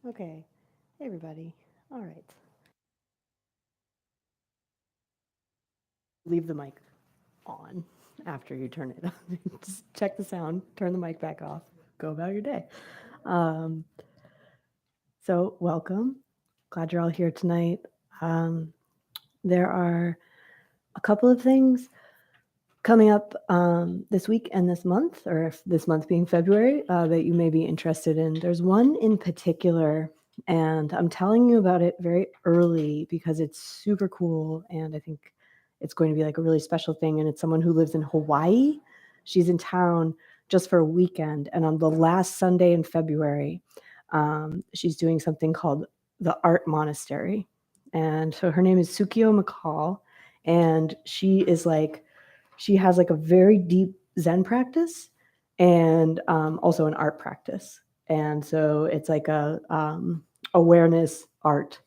Okay. Hey, everybody. All right. Leave the mic on after you turn it on. Just check the sound, turn the mic back off, go about your day. Um, so, welcome. Glad you're all here tonight. Um, there are a couple of things coming up this week and this month, or if this month being February, that you may be interested in. There's one in particular, and I'm telling you about it very early because it's super cool, and I think it's going to be like a really special thing. And it's someone who lives in Hawaii. She's in town just for a weekend, and on the last Sunday in February, she's doing something called the Art Monastery. And so her name is Sukio McCall, and she has like a very deep Zen practice and also an art practice. And so it's like a awareness art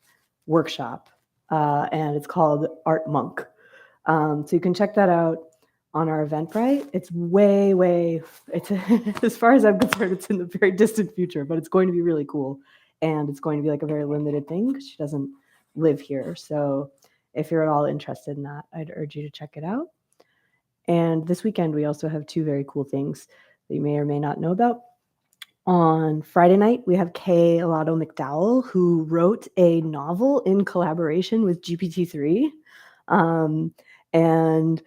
workshop, and it's called Art Monk. So you can check that out on our Eventbrite. It's way, it's as far as I'm concerned, it's in the very distant future, but it's going to be really cool. And it's going to be like a very limited thing because she doesn't live here. So if you're at all interested in that, I'd urge you to check it out. And this weekend, we also have two very cool things that you may or may not know about. On Friday night, we have Kay Alado McDowell, who wrote a novel in collaboration with GPT-3. And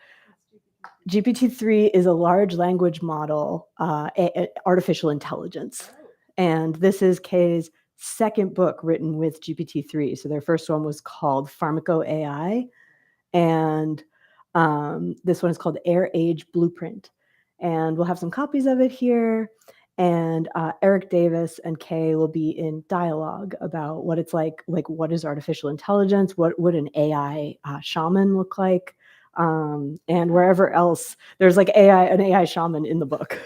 GPT-3 is a large language model, artificial intelligence. And this is Kay's second book written with GPT-3. So their first one was called Pharmaco AI. And this one is called Air Age Blueprint. And we'll have some copies of it here. And Eric Davis and Kay will be in dialogue about what it's like what is artificial intelligence, what would an AI shaman look like, and wherever else there's like an AI shaman in the book.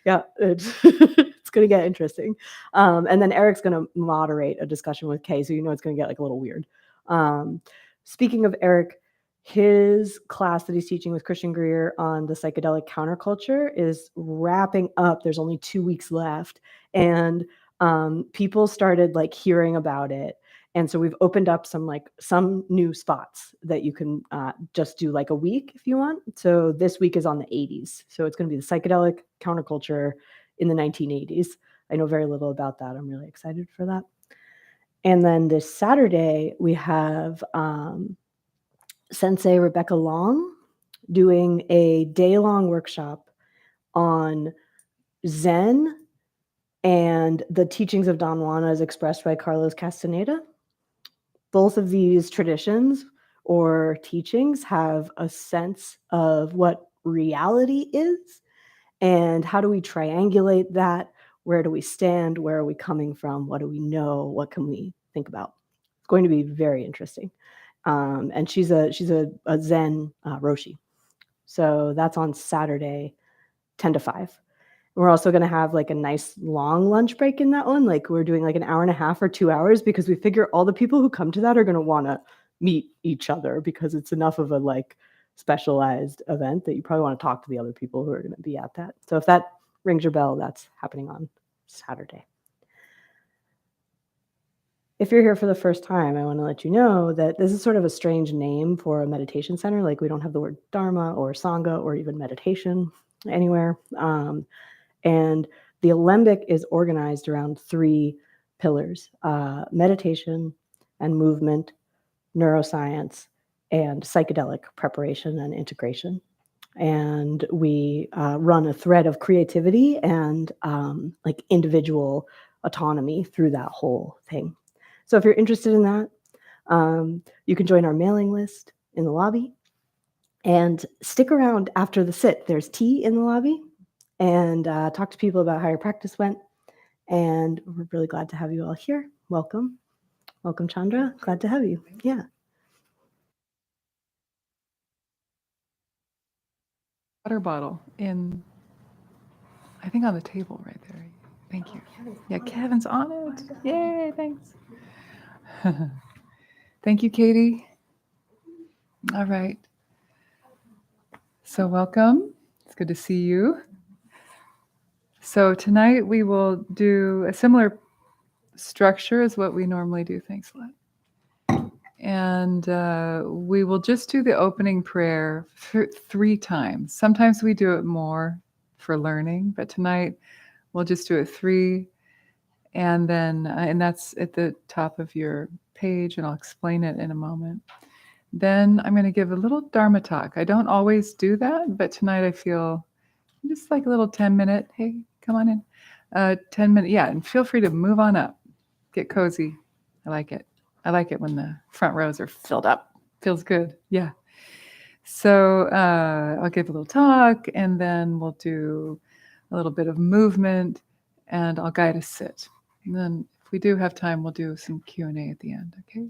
Yeah, it's going to get interesting. And then Eric's going to moderate a discussion with Kay, so you know it's going to get like a little weird. Speaking of Eric, his class that he's teaching with Christian Greer on the psychedelic counterculture is wrapping up. There's only 2 weeks left, and people started like hearing about it. And so we've opened up some new spots that you can just do like a week if you want. So this week is on the 80s. So it's going to be the psychedelic counterculture in the 1980s. I know very little about that. I'm really excited for that. And then this Saturday, we have Sensei Rebecca Long doing a day-long workshop on Zen and the teachings of Don Juan as expressed by Carlos Castaneda. Both of these traditions or teachings have a sense of what reality is and how do we triangulate that? Where do we stand? Where are we coming from? What do we know? What can we think about? It's going to be very interesting. And she's a Zen Roshi. So that's on Saturday, 10 to 5. We're also going to have like a nice long lunch break in that one. Like we're doing like an hour and a half or 2 hours because we figure all the people who come to that are going to want to meet each other because it's enough of a like specialized event that you probably want to talk to the other people who are going to be at that. So if that rings your bell, that's happening on Saturday. If you're here for the first time, I want to let you know that this is sort of a strange name for a meditation center. Like we don't have the word Dharma or Sangha or even meditation anywhere. And the Alembic is organized around 3 pillars, meditation and movement, neuroscience, and psychedelic preparation and integration. And we run a thread of creativity and like individual autonomy through that whole thing. So if you're interested in that, you can join our mailing list in the lobby and stick around after the sit. There's tea in the lobby and talk to people about how your practice went. And we're really glad to have you all here. Welcome. Welcome, Chandra. Glad to have you. Yeah. Water bottle in, I think on the table right there. Thank you. Yeah, Kevin's on it. Yay, thanks. Thank you, Katie. All right. So welcome. It's good to see you. So tonight we will do a similar structure is what we normally do. Thanks a lot. And we will just do the opening prayer 3 times. Sometimes we do it more for learning, but tonight we'll just do it 3. And then, and that's at the top of your page, and I'll explain it in a moment. Then I'm going to give a little Dharma talk. I don't always do that, but tonight I feel just like a little 10-minute, hey, come on in. 10-minute, yeah, and feel free to move on up. Get cozy. I like it. I like it when the front rows are filled up. Feels good. Yeah. So I'll give a little talk, and then we'll do a little bit of movement, and I'll guide a sit. And then if we do have time, we'll do some Q&A at the end, okay?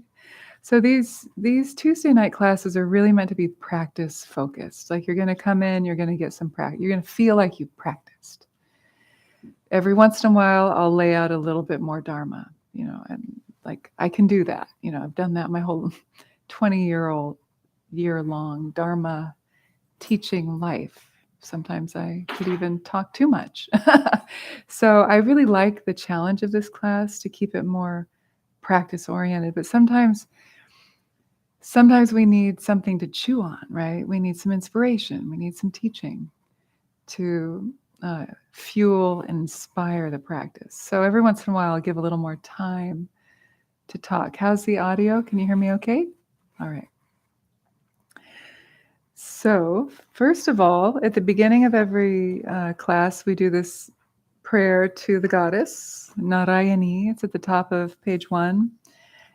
So these Tuesday night classes are really meant to be practice focused. Like you're going to come in, you're going to get some practice. You're going to feel like you've practiced. Every once in a while, I'll lay out a little bit more Dharma, and like I can do that. I've done that my whole 20-year-long Dharma teaching life. Sometimes I could even talk too much. So I really like the challenge of this class to keep it more practice oriented, but sometimes we need something to chew on, right? We need some inspiration. We need some teaching to fuel and inspire the practice. So every once in a while, I'll give a little more time to talk. How's the audio? Can you hear me okay? All right. So first of all, at the beginning of every class, we do this prayer to the goddess, Narayani. It's at the top of page 1.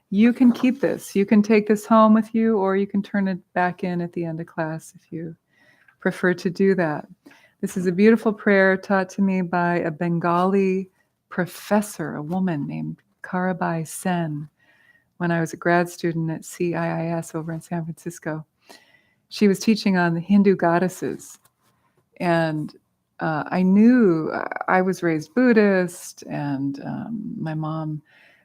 You can keep this. You can take this home with you, or you can turn it back in at the end of class if you prefer to do that. This is a beautiful prayer taught to me by a Bengali professor, a woman named Karabai Sen, when I was a grad student at CIIS over in San Francisco. She was teaching on the Hindu goddesses, and I knew I was raised Buddhist, and my mom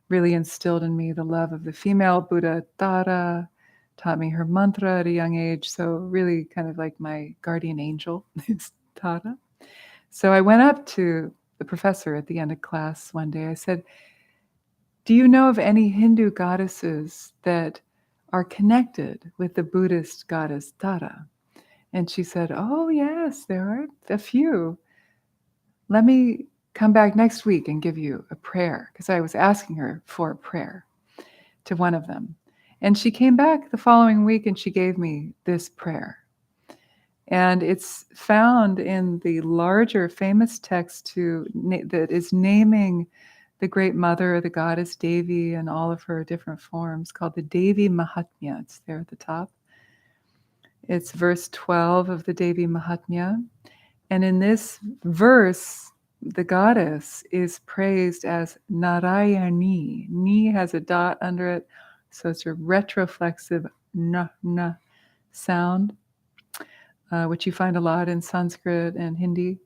really instilled in me the love of the female Buddha, Tara, taught me her mantra at a young age. So really kind of like my guardian angel is Tara. So I went up to the professor at the end of class one day. I said, do you know of any Hindu goddesses that are connected with the Buddhist goddess Tara? And she said, oh yes, there are a few. Let me come back next week and give you a prayer, because I was asking her for a prayer to one of them. And she came back the following week and she gave me this prayer. And it's found in the larger famous text that is naming the great mother, the goddess Devi, and all of her different forms, called the Devi Mahatmya. It's there at the top. It's verse 12 of the Devi Mahatmya. And in this verse, the goddess is praised as Narayani. Ni has a dot under it, so it's a retroflexive na sound, which you find a lot in Sanskrit and Hindi.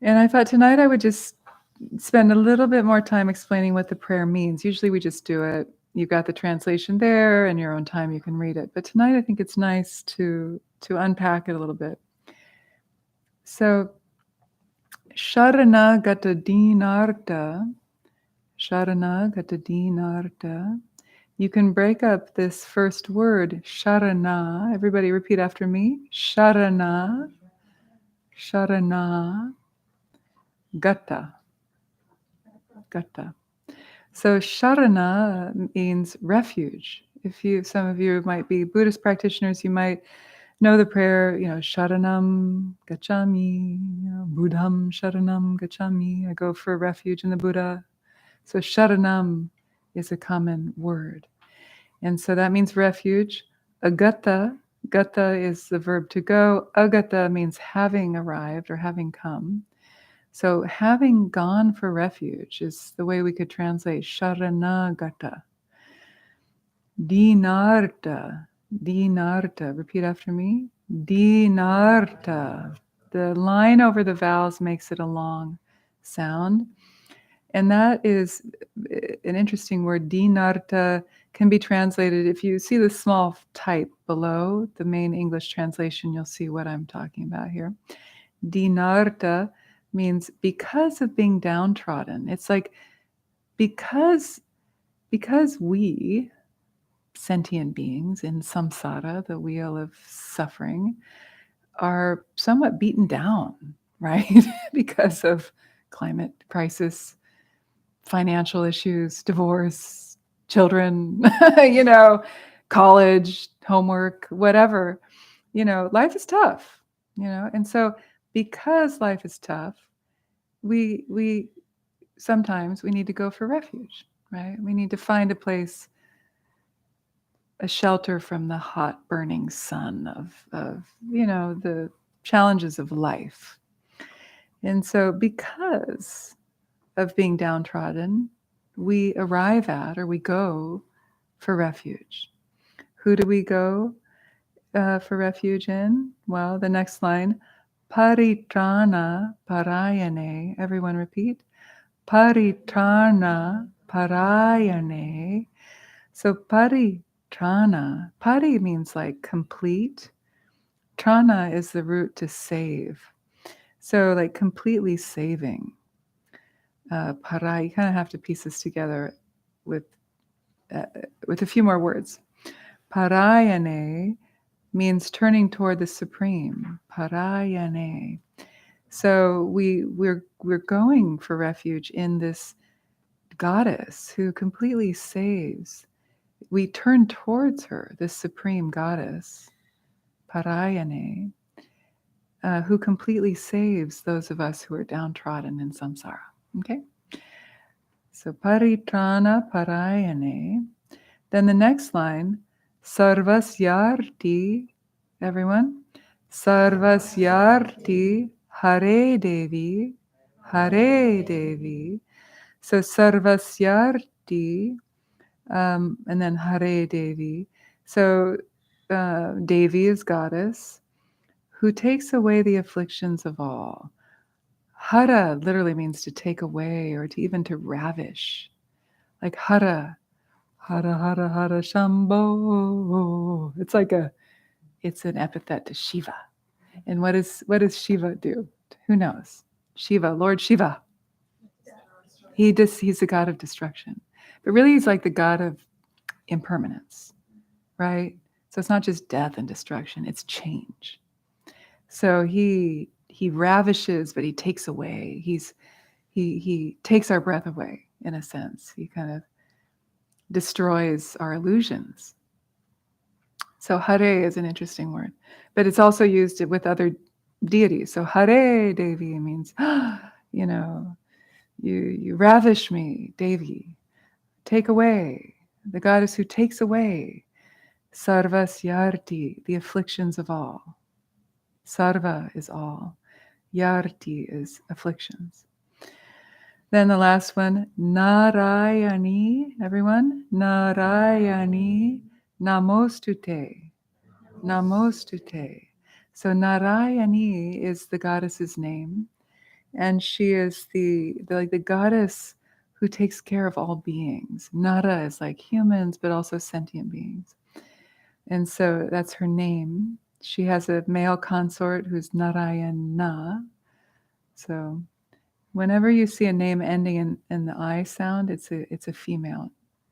And I thought tonight I would just spend a little bit more time explaining what the prayer means. Usually we just do it. You've got the translation there, in your own time you can read it. But tonight I think it's nice to unpack it a little bit. So, Sharana Gata Dinarta, you can break up this first word, Sharana. Everybody repeat after me. Sharana, Gata. So Sharana means refuge. Some of you might be Buddhist practitioners, you might know the prayer, Sharanam Gacchami, Buddham Sharanam Gacchami. I go for refuge in the Buddha. So Sharanam is a common word. And so that means refuge. Agata is the verb to go. Agata means having arrived or having come. So having gone for refuge is the way we could translate Sharanagata. Dinarta. Repeat after me. Dinarta. The line over the vowels makes it a long sound. And that is an interesting word. Dinarta can be translated, if you see the small type below the main English translation, you'll see what I'm talking about here. Dinarta means because of being downtrodden. It's like because we, sentient beings in samsara, the wheel of suffering, are somewhat beaten down, right? Because of climate crisis, financial issues, divorce, children, college, homework, whatever. Life is tough, and so because life is tough, we sometimes we need to go for refuge, right? We need to find a place, a shelter from the hot burning sun of the challenges of life. And so because of being downtrodden, we arrive at, or we go for refuge. Who do we go for refuge in? Well, the next line, paritrana parayane. Everyone repeat. Paritrana parayane. So paritrana, pari means like complete. Trana is the root to save. So like completely saving. Para, you kind of have to piece this together with a few more words. Parayane means turning toward the supreme. Parayane. So we're going for refuge in this goddess who completely saves. We turn towards her, this supreme goddess, Parayane, who completely saves those of us who are downtrodden in samsara. Okay? So paritrana parayane. Then the next line, sarvasyarti, everyone, sarvasyarti hare devi, hare devi. So sarvasyarti, and then hare devi. So Devi is goddess who takes away the afflictions of all. Hara literally means to take away or to even to ravish. Like hara, hara, hara, hara, shambho. It's an epithet to Shiva. And what does Shiva do? Who knows? Shiva, Lord Shiva. He's the god of destruction. But really he's like the god of impermanence, right? So it's not just death and destruction, it's change. So he ravishes, but he takes away. He takes our breath away, in a sense. He kind of destroys our illusions. So hare is an interesting word, but it's also used with other deities. So hare Devi means, you ravish me, Devi. Take away, the goddess who takes away. Sarvasyarti, the afflictions of all. Sarva is all. Yarti is afflictions. Then the last one, Narayani, everyone. Narayani, namostute. Namostute. So Narayani is the goddess's name, and she is the goddess who takes care of all beings. Nara is like humans, but also sentient beings. And so that's her name. She has a male consort who's Narayana. So whenever you see a name ending in the I sound, it's a female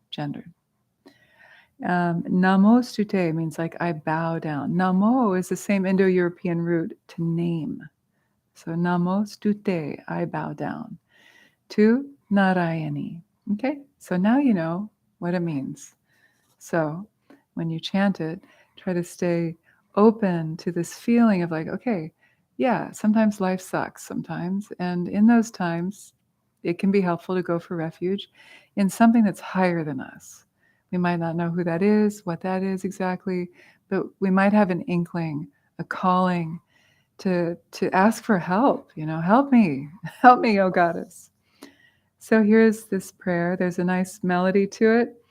gender. Namostute means like I bow down. Namo is the same Indo-European root to name. So namostute, I bow down to Narayani. Okay, so now you know what it means. So when you chant it, try to stay open to this feeling of like, okay, yeah, sometimes life sucks sometimes. And in those times, it can be helpful to go for refuge in something that's higher than us. We might not know who that is, what that is exactly, but we might have an inkling, a calling to ask for help. Help me, oh goddess. So here's this prayer. There's a nice melody to it.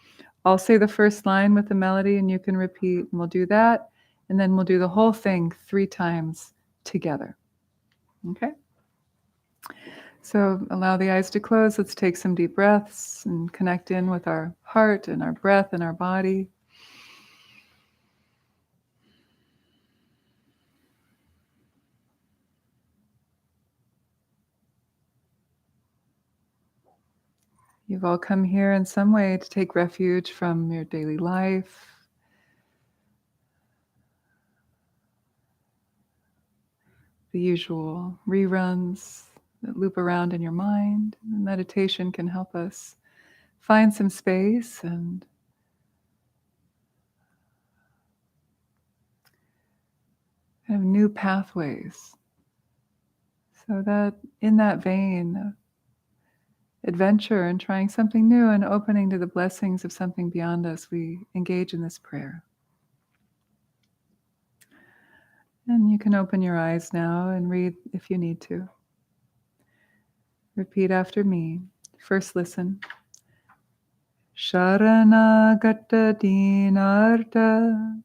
I'll say the first line with the melody and you can repeat, and we'll do that. And then we'll do the whole thing 3 times together. Okay? So allow the eyes to close. Let's take some deep breaths and connect in with our heart and our breath and our body. You've all come here in some way to take refuge from your daily life, the usual reruns that loop around in your mind. Meditation can help us find some space and kind of new pathways. So that in that vein, adventure and trying something new and opening to the blessings of something beyond us, we engage in this prayer. And you can open your eyes now and read if you need to. Repeat after me. First listen. Sharanagata dinarta.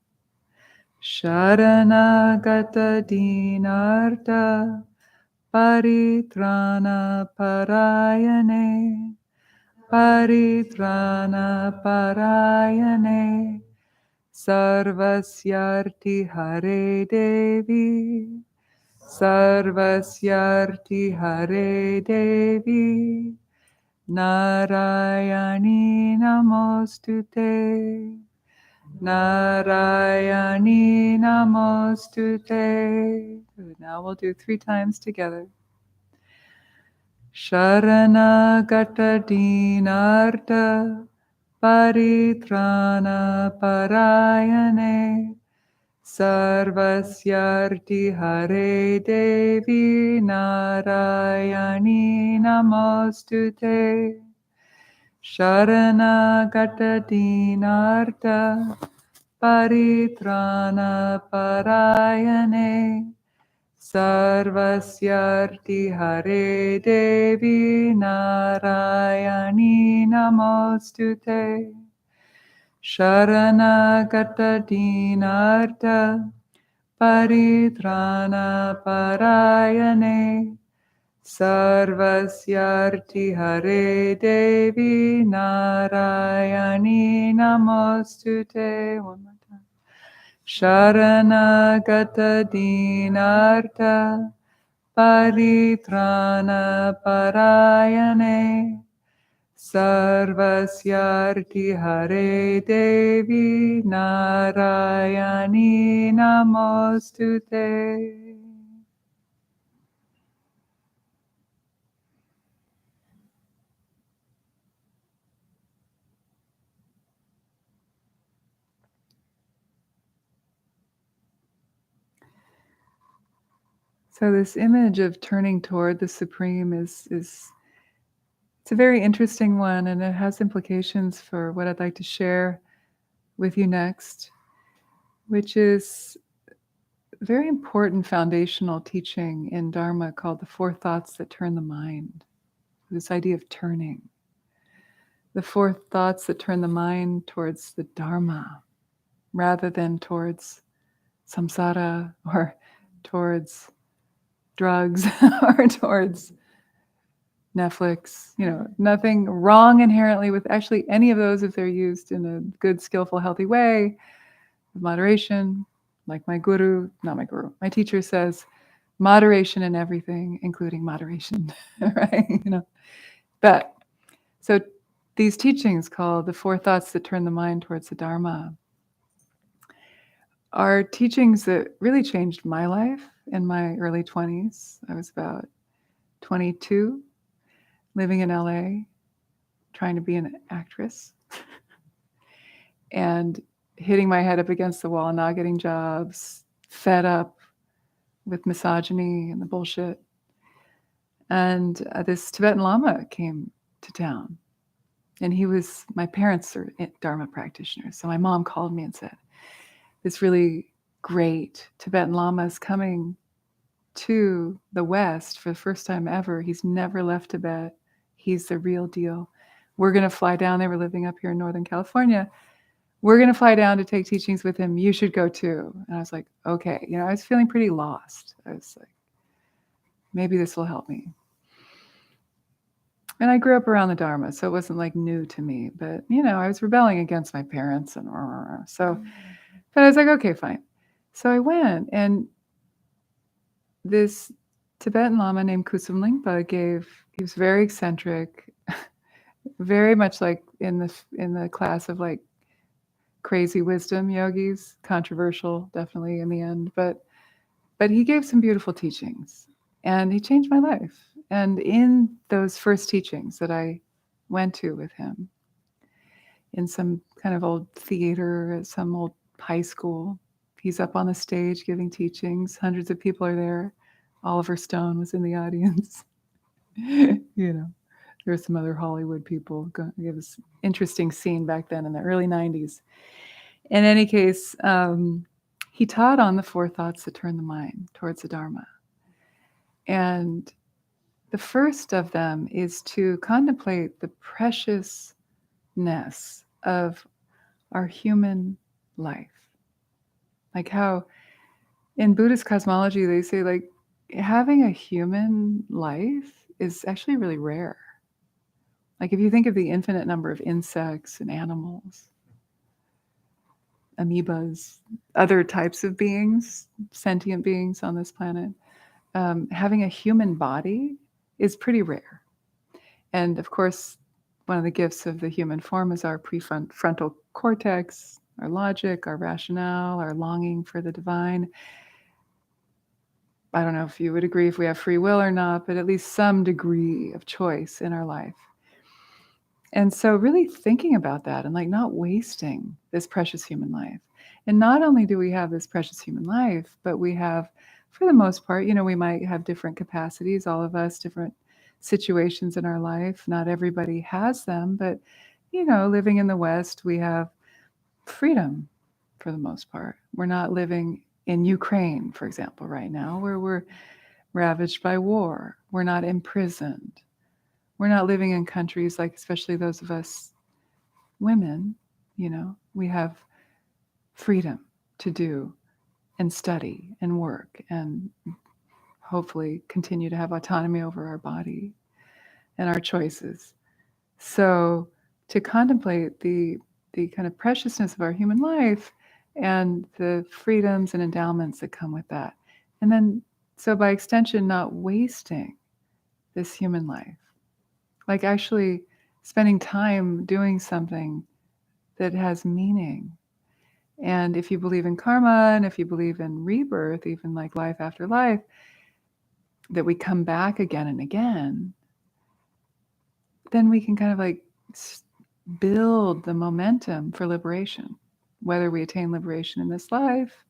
Sharanagata dinarta. Paritrana parayane. Paritrana parayane. Sarvasyarti Hare Devi. Sarvasyarti Hare Devi. Narayani Namostute. Narayani Namostute. Good. Now we'll do 3 times together. Sharanagata dinarta. Paritrana parayane. Sarvasyarti Hare Devi. Narayani Namostute. Sharanagata dinarta. Paritrana parayane. Sarvasyarti Hare Devi. Narayani Namostute. Sharanagata dinarta. Paritrana parayane. Sarvasyarti Hare Devi. Narayani Namostute. One more time. Sharanagata dinarta. Paritrana parayane. Sarvasyarti Hare Devi. Narayani Namostute. So this image of turning toward the Supreme is it's a very interesting one, and it has implications for what I'd like to share with you next, which is a very important foundational teaching in Dharma called the 4 thoughts that turn the mind. This idea of turning. The 4 thoughts that turn the mind towards the Dharma rather than towards samsara or towards drugs or towards Netflix. Nothing wrong inherently with actually any of those if they're used in a good, skillful, healthy way, with moderation. Like my teacher says, moderation in everything, including moderation, right? But so these teachings called the 4 thoughts that turn the mind towards the Dharma are teachings that really changed my life in my early 20s. I was about 22, living in LA, trying to be an actress, and hitting my head up against the wall, not getting jobs, fed up with misogyny and the bullshit. And this Tibetan Lama came to town, and my parents are Dharma practitioners. So my mom called me and said, this really great Tibetan Lama is coming to the West for the first time ever. He's never left Tibet. He's the real deal. We're going to fly down. They were living up here in Northern California. We're going to fly down to take teachings with him. You should go too. And I was like, okay. I was feeling pretty lost. I was like, maybe this will help me. And I grew up around the Dharma, so it wasn't like new to me. But, I was rebelling against my parents. But I was like, okay, fine. So I went, and this Tibetan Lama named Kusum Lingpa he was very eccentric, very much like in the class of like crazy wisdom yogis, controversial definitely in the end, but he gave some beautiful teachings, and he changed my life. And in those first teachings that I went to with him in some kind of old theater at some old high school, he's up on the stage giving teachings. Hundreds of people are there. Oliver Stone was in the audience. You know, there were some other Hollywood people. It was an interesting scene back then in the early 90s. In any case, he taught on the four thoughts that turn the mind towards the Dharma. And the first of them is to contemplate the preciousness of our human life. Like how in Buddhist cosmology, they say like having a human life is actually really rare. Like if you think of the infinite number of insects and animals, amoebas, other types of beings, sentient beings on this planet, having a human body is pretty rare. And of course, one of the gifts of the human form is our prefrontal cortex, our logic, our rationale, our longing for the divine. I don't know if you would agree if we have free will or not, but at least some degree of choice in our life. And so really thinking about that and like not wasting this precious human life. And not only do we have this precious human life, but we have, for the most part, we might have different capacities, all of us, different situations in our life. Not everybody has them, but, living in the West, we have freedom for the most part. We're not living in Ukraine, for example, right now, where we're ravaged by war. We're not imprisoned. We're not living in countries like, especially those of us women, we have freedom to do and study and work and hopefully continue to have autonomy over our body and our choices. So to contemplate the kind of preciousness of our human life and the freedoms and endowments that come with that. And then, so by extension, not wasting this human life. Like actually spending time doing something that has meaning. And if you believe in karma and if you believe in rebirth, even like life after life, that we come back again and again, then we can kind of like build the momentum for liberation, whether we attain liberation in this life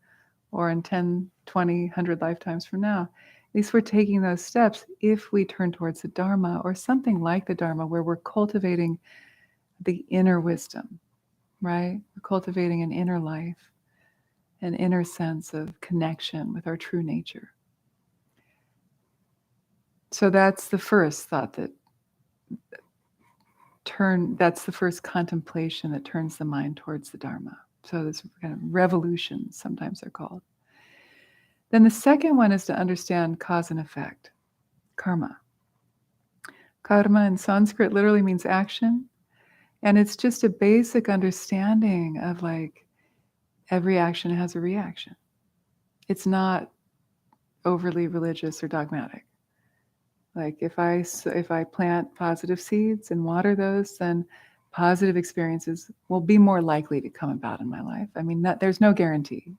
or in 10, 20, 100 lifetimes from now. At least we're taking those steps if we turn towards the Dharma or something like the Dharma, where we're cultivating the inner wisdom, right? We're cultivating an inner life, an inner sense of connection with our true nature. So that's the first thought that's the first contemplation that turns the mind towards the Dharma. So this kind of revolutions, sometimes they're called. Then the second one is to understand cause and effect, karma. Karma in Sanskrit literally means action. And it's just a basic understanding of like every action has a reaction. It's not overly religious or dogmatic. Like if I plant positive seeds and water those, then positive experiences will be more likely to come about in my life. I mean, there's no guarantee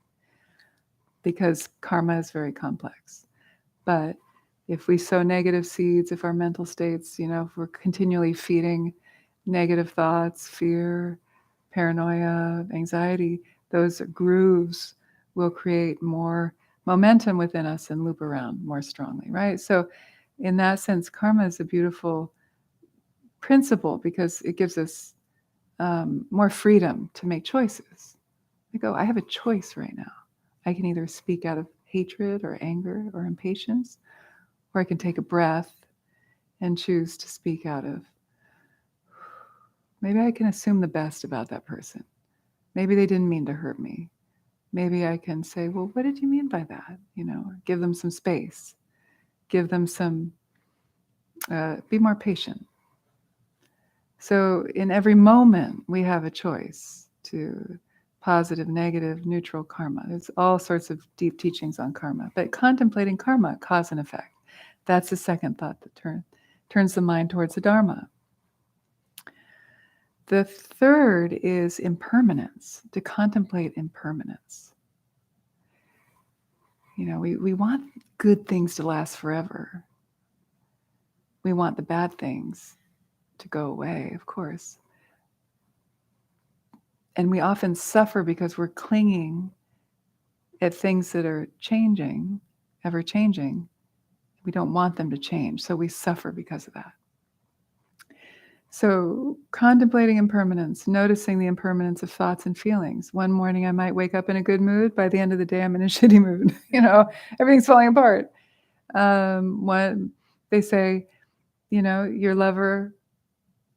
because karma is very complex. But if we sow negative seeds, if our mental states, if we're continually feeding negative thoughts, fear, paranoia, anxiety, those grooves will create more momentum within us and loop around more strongly, right? So in that sense, karma is a beautiful principle because it gives us more freedom to make choices. Like, I have a choice right now. I can either speak out of hatred or anger or impatience, or I can take a breath and choose to speak out of, maybe I can assume the best about that person. Maybe they didn't mean to hurt me. Maybe I can say, well, what did you mean by that? Give them some space, give them some, be more patient. So in every moment, we have a choice to positive, negative, neutral karma. There's all sorts of deep teachings on karma, but contemplating karma, cause and effect, that's the second thought that turns the mind towards the Dharma. The third is impermanence, to contemplate impermanence. We want good things to last forever. We want the bad things to go away, of course. And we often suffer because we're clinging at things that are changing, ever changing. We don't want them to change, so we suffer because of that. So, contemplating impermanence, noticing the impermanence of thoughts and feelings. One morning I might wake up in a good mood. By the end of the day, I'm in a shitty mood. Everything's falling apart. When they say, your lover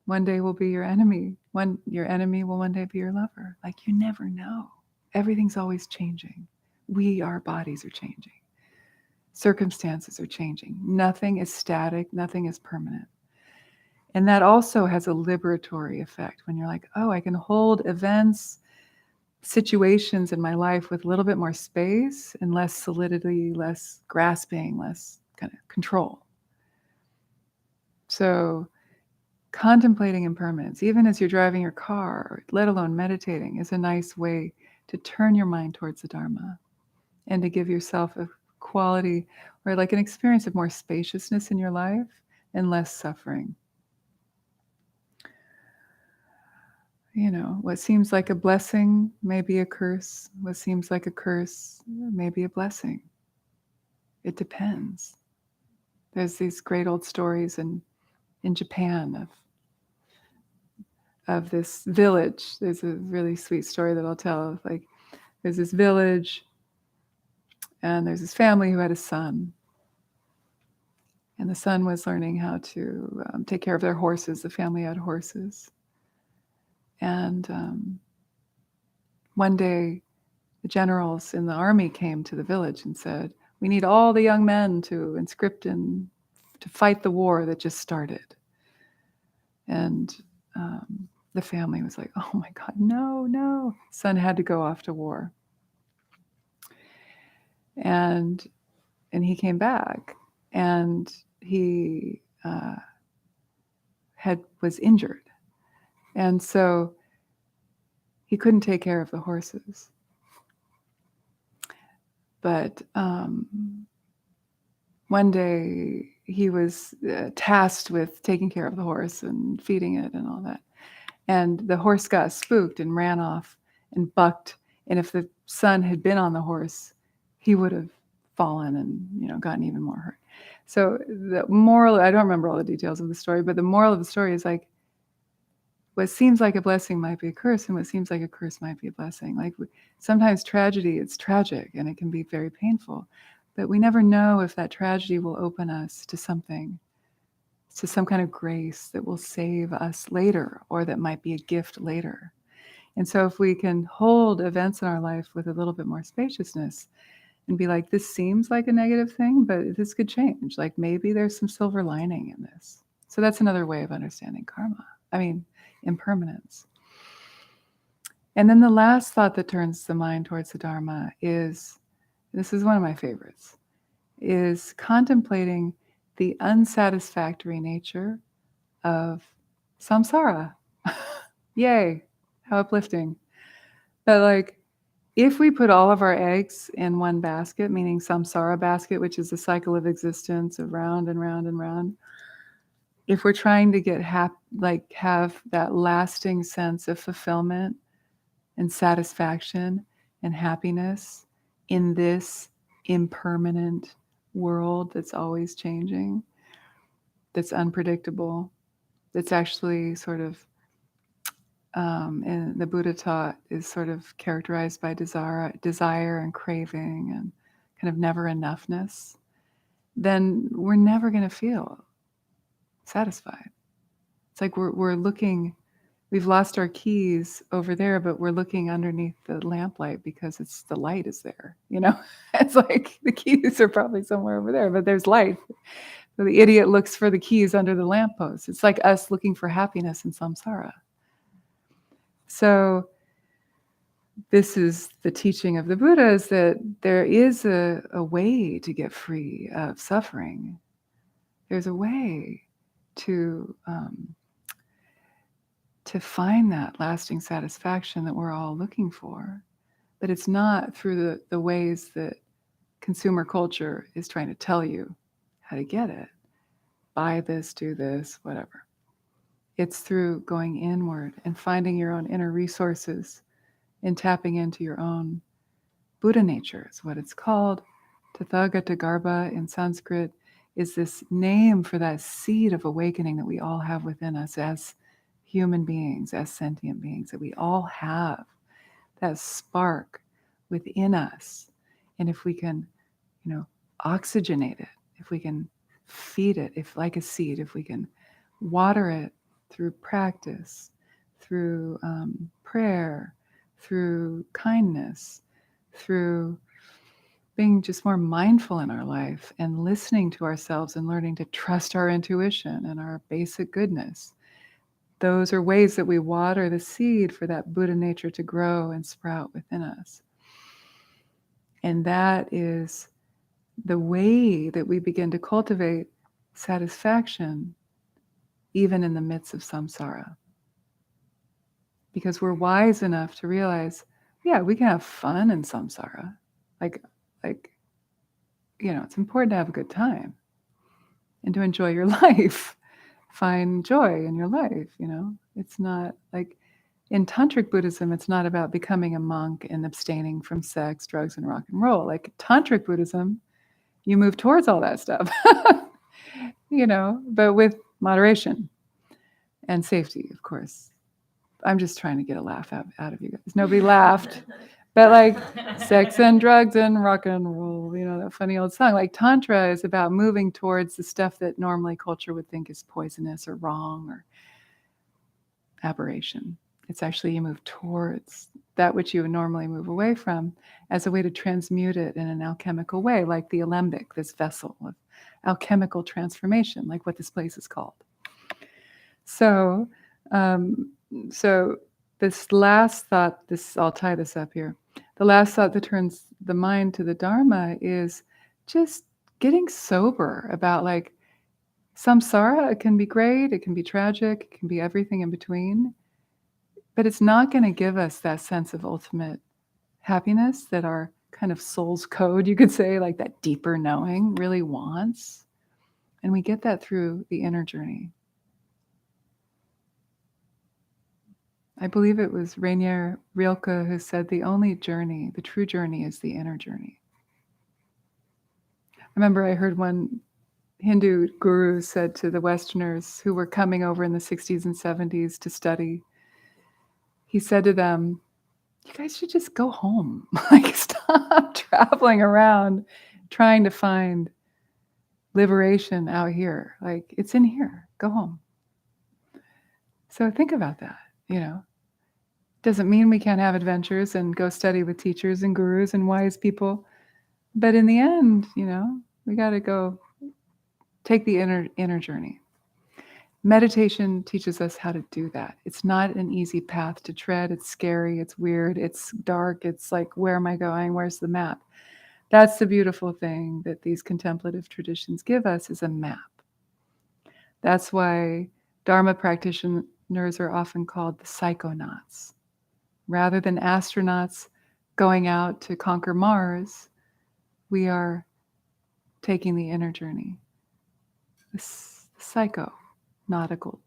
one day will be your enemy. Your enemy will one day be your lover. Like, you never know. Everything's always changing. Our bodies are changing. Circumstances are changing. Nothing is static. Nothing is permanent. And that also has a liberatory effect when you're like, oh, I can hold events, situations in my life with a little bit more space and less solidity, less grasping, less kind of control. So contemplating impermanence, even as you're driving your car, let alone meditating, is a nice way to turn your mind towards the Dharma and to give yourself a quality or like an experience of more spaciousness in your life and less suffering. What seems like a blessing may be a curse. What seems like a curse may be a blessing. It depends. There's these great old stories in Japan of this village. There's a really sweet story that I'll tell. Like, there's this village, and there's this family who had a son. And the son was learning how to take care of their horses. The family had horses. And one day, the generals in the army came to the village and said, we need all the young men to conscript and to fight the war that just started. And the family was like, oh my God, no. Son had to go off to war. And he came back, and he was injured. And so he couldn't take care of the horses. But one day he was tasked with taking care of the horse and feeding it and all that. And the horse got spooked and ran off and bucked. And if the son had been on the horse, he would have fallen and gotten even more hurt. So the moral, I don't remember all the details of the story, but the moral of the story is like, what seems like a blessing might be a curse, and what seems like a curse might be a blessing. Like, sometimes tragedy, it's tragic and it can be very painful, but we never know if that tragedy will open us to something, to some kind of grace that will save us later, or that might be a gift later. And so if we can hold events in our life with a little bit more spaciousness and be like, this seems like a negative thing, but this could change. Like, maybe there's some silver lining in this. So that's another way of understanding impermanence. And then the last thought that turns the mind towards the Dharma is, this is one of my favorites, is contemplating the unsatisfactory nature of samsara. Yay, how uplifting. But like, if we put all of our eggs in one basket, meaning samsara basket, which is the cycle of existence of round and round and round, if we're trying to get have that lasting sense of fulfillment and satisfaction and happiness in this impermanent world that's always changing, that's unpredictable, that's actually sort of, and the Buddha taught, is sort of characterized by desire and craving and kind of never enoughness, then we're never going to feel satisfied. It's like we're looking, we've lost our keys over there, but we're looking underneath the lamplight because the light is there. It's like the keys are probably somewhere over there, but there's light. So the idiot looks for the keys under the lamppost. It's like us looking for happiness in samsara. So this is the teaching of the Buddha, is that there is a way to get free of suffering. There's a way to to find that lasting satisfaction that we're all looking for. But it's not through the ways that consumer culture is trying to tell you how to get it. Buy this, do this, whatever. It's through going inward and finding your own inner resources and tapping into your own Buddha nature, is what it's called. Tathagata Garbha in Sanskrit is this name for that seed of awakening that we all have within us as human beings, as sentient beings, that we all have that spark within us. And if we can, oxygenate it, if we can feed it, if like a seed, if we can water it through practice, through prayer, through kindness, through being just more mindful in our life and listening to ourselves and learning to trust our intuition and our basic goodness. Those are ways that we water the seed for that Buddha nature to grow and sprout within us. And that is the way that we begin to cultivate satisfaction even in the midst of samsara. Because we're wise enough to realize, yeah, we can have fun in samsara. Like, it's important to have a good time and to enjoy your life. Find joy in your life, It's not like in Tantric Buddhism, it's not about becoming a monk and abstaining from sex, drugs, and rock and roll. Like Tantric Buddhism, you move towards all that stuff, but with moderation and safety, of course. I'm just trying to get a laugh out of you guys. Nobody laughed. But like sex and drugs and rock and roll, that funny old song. Like Tantra is about moving towards the stuff that normally culture would think is poisonous or wrong or aberration. It's actually you move towards that which you would normally move away from as a way to transmute it in an alchemical way, like the alembic, this vessel of alchemical transformation, like what this place is called. So this last thought, I'll tie this up here. The last thought that turns the mind to the Dharma is just getting sober about like samsara. It can be great, it can be tragic, it can be everything in between, but it's not going to give us that sense of ultimate happiness that our kind of soul's code, you could say, like that deeper knowing really wants. And we get that through the inner journey. I believe it was Rainier Rilke who said the only journey, the true journey, is the inner journey. I remember I heard one Hindu guru said to the Westerners who were coming over in the 60s and 70s to study, he said to them, you guys should just go home. Like stop traveling around trying to find liberation out here. Like it's in here, go home. So think about that, Doesn't mean we can't have adventures and go study with teachers and gurus and wise people. But in the end, we got to go take the inner journey. Meditation teaches us how to do that. It's not an easy path to tread. It's scary. It's weird. It's dark. It's like, where am I going? Where's the map? That's the beautiful thing that these contemplative traditions give us is a map. That's why Dharma practitioners are often called the psychonauts. Rather than astronauts going out to conquer Mars, we are taking the inner journey, the psychonautical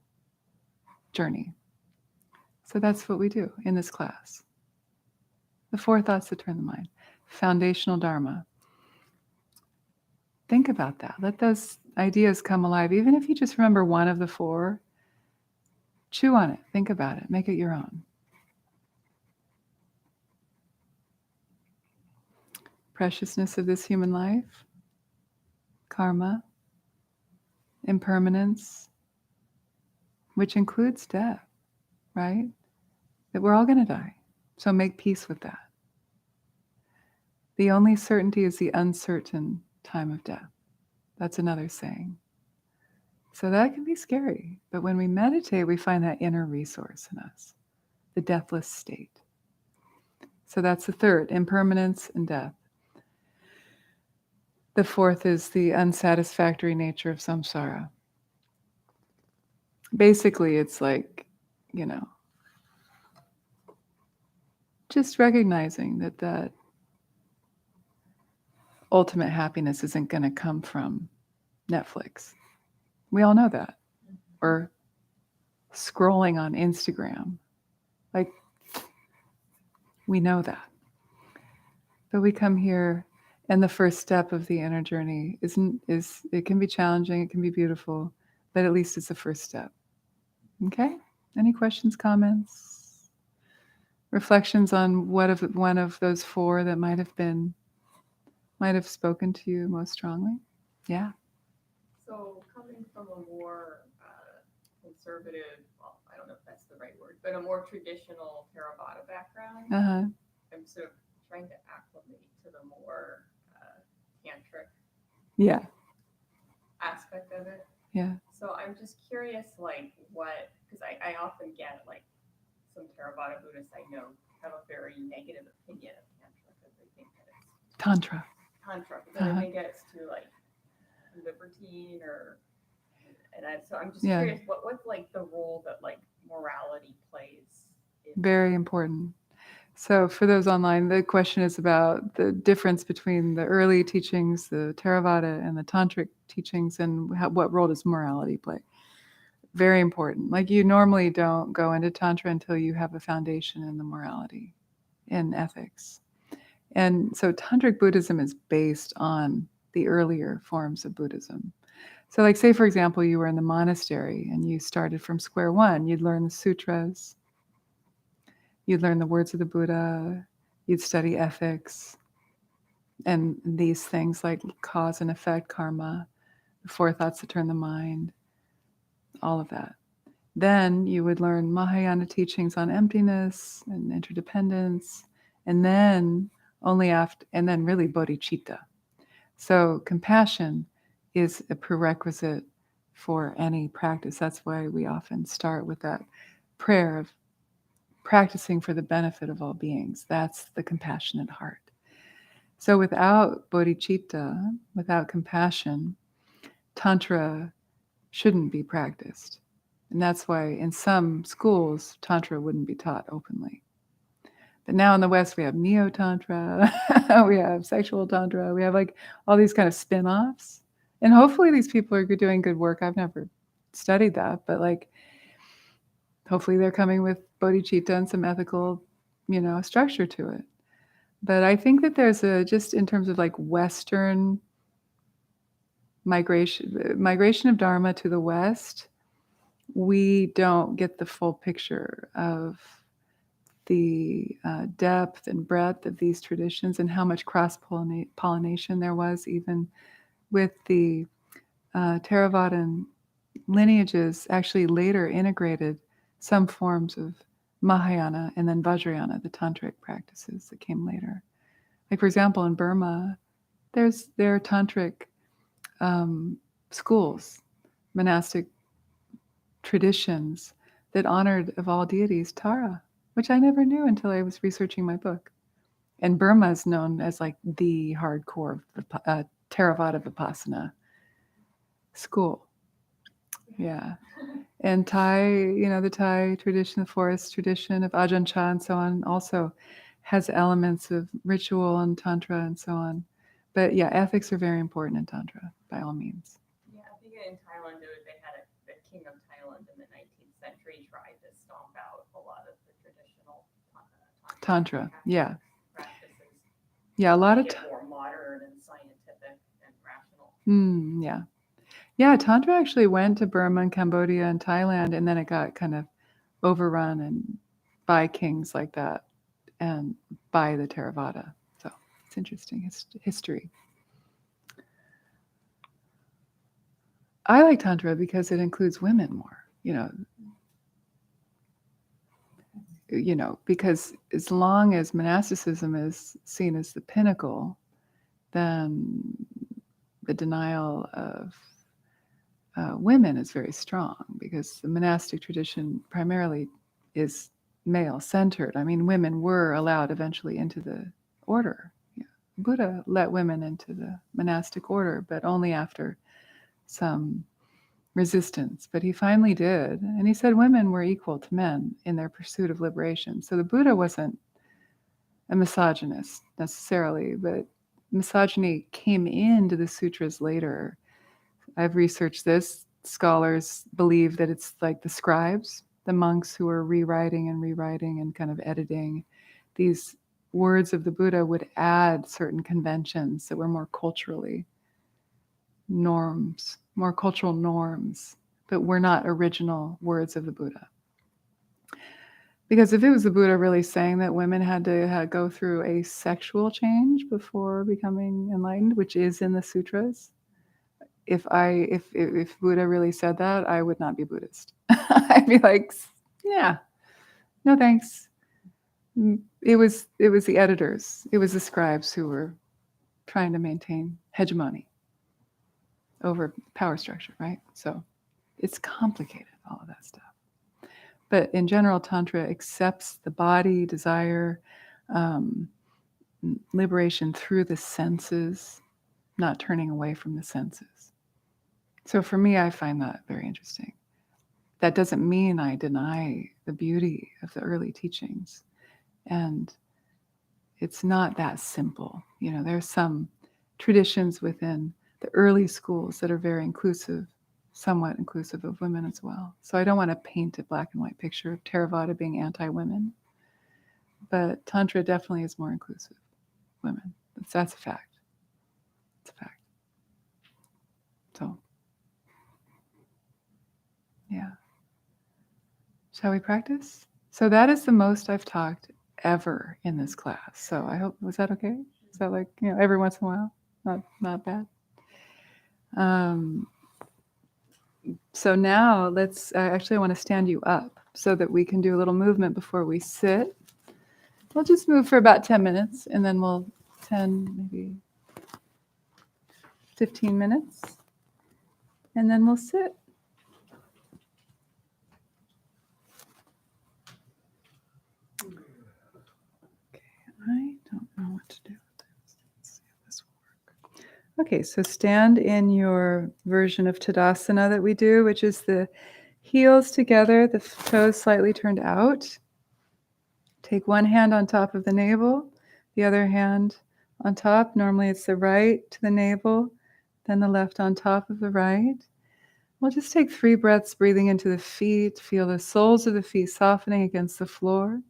journey. So that's what we do in this class. The 4 thoughts that turn the mind. Foundational Dharma. Think about that. Let those ideas come alive. Even if you just remember one of the 4, chew on it. Think about it. Make it your own. Preciousness of this human life, karma, impermanence, which includes death, right? That we're all going to die. So make peace with that. The only certainty is the uncertain time of death. That's another saying. So that can be scary. But when we meditate, we find that inner resource in us, the deathless state. So that's the 3rd, impermanence and death. The 4th is the unsatisfactory nature of samsara. Basically, it's like you know, just recognizing that ultimate happiness isn't going to come from Netflix. We all know that. Or scrolling on Instagram. Like, we know that. But we come here, and the first step of the inner journey is it can be challenging, it can be beautiful, but at least it's the first step. Okay? Any questions, comments, reflections on one of those four that might have spoken to you most strongly? Yeah. So coming from a more conservative, well, I don't know if that's the right word, but a more traditional Theravada background, Uh-huh. I'm sort of trying to acclimate to the more tantric Yeah. aspect of it. Yeah. So I'm just curious, like because I often get like some Theravada Buddhists I know have a very negative opinion of Tantra because they think that it's Tantra. Tantra, but then they think it's too like libertine so I'm just curious what's like the role that like morality plays in Very important. So for those online, the question is about the difference between the early teachings, the Theravada, and the Tantric teachings, and what role does morality play? Very important. Like, you normally don't go into Tantra until you have a foundation in the morality, in ethics. And so Tantric Buddhism is based on the earlier forms of Buddhism. So, like, say, for example, you were in the monastery and you started from square one. You'd learn the sutras, you'd learn the words of the Buddha, you'd study ethics, and these things like cause and effect, karma, the four thoughts that turn the mind, all of that. Then you would learn Mahayana teachings on emptiness and interdependence, and then really bodhicitta. So compassion is a prerequisite for any practice. That's why we often start with that prayer of practicing for the benefit of all beings. That's the compassionate heart. So without bodhicitta, without compassion, Tantra shouldn't be practiced. And that's why in some schools, Tantra wouldn't be taught openly. But now in the West, we have neo-Tantra, we have sexual Tantra, we have like all these kind of spin-offs. And hopefully these people are doing good work. I've never studied that, but like, hopefully they're coming with bodhicitta and some ethical, structure to it. But I think that there's just in terms of like Western migration of Dharma to the West, we don't get the full picture of the depth and breadth of these traditions and how much cross-pollination there was even with the Theravadan lineages actually later integrated some forms of Mahayana and then Vajrayana, the tantric practices that came later. Like, for example, in Burma, there are tantric schools, monastic traditions that honored of all deities Tara, which I never knew until I was researching my book. And Burma is known as like the hardcore Theravada Vipassana school. Yeah. And Thai, the Thai tradition, the forest tradition of Ajahn Chah and so on also has elements of ritual and Tantra and so on. But yeah, ethics are very important in Tantra, by all means. Yeah, I think in Thailand, they had the king of Thailand in the 19th century tried to stomp out a lot of the traditional Tantra, yeah. practices. Yeah, a lot of more modern and scientific and rational. Yeah. Yeah, Tantra actually went to Burma and Cambodia and Thailand, and then it got kind of overrun and by kings like that and by the Theravada. So it's interesting history. I like Tantra because it includes women more, because as long as monasticism is seen as the pinnacle, then the denial of women is very strong because the monastic tradition primarily is male-centered. I mean, women were allowed eventually into the order. Yeah. Buddha let women into the monastic order, but only after some resistance, but he finally did. And he said women were equal to men in their pursuit of liberation. So the Buddha wasn't a misogynist necessarily, but misogyny came into the sutras later. I've researched this. Scholars believe that it's like the scribes, the monks who were rewriting and kind of editing these words of the Buddha would add certain conventions that were more cultural norms, but were not original words of the Buddha. Because if it was the Buddha really saying that women had to go through a sexual change before becoming enlightened, which is in the sutras, if Buddha really said that, I would not be Buddhist. I'd be like, yeah, no thanks. It was the editors, it was the scribes who were trying to maintain hegemony over power structure, right? So it's complicated, all of that stuff. But in general, Tantra accepts the body, desire, liberation through the senses, not turning away from the senses. So for me, I find that very interesting. That doesn't mean I deny the beauty of the early teachings. And it's not that simple. There's some traditions within the early schools that are very inclusive, somewhat inclusive of women as well. So I don't want to paint a black and white picture of Theravada being anti-women, but Tantra definitely is more inclusive of women. That's a fact. It's a fact. So, yeah. Shall we practice? So that is the most I've talked ever in this class. So I hope, was that okay? Is that like, every once in a while? Not bad. So now I want to stand you up so that we can do a little movement before we sit. We'll just move for about 10 minutes and then we'll 10, maybe 15 minutes. And then we'll sit. I don't know what to do with this. Let's see if this will work. Okay, so stand in your version of Tadasana that we do, which is the heels together, the toes slightly turned out. Take one hand on top of the navel, the other hand on top. Normally it's the right to the navel, then the left on top of the right. We'll just take 3 breaths, breathing into the feet. Feel the soles of the feet softening against the floor.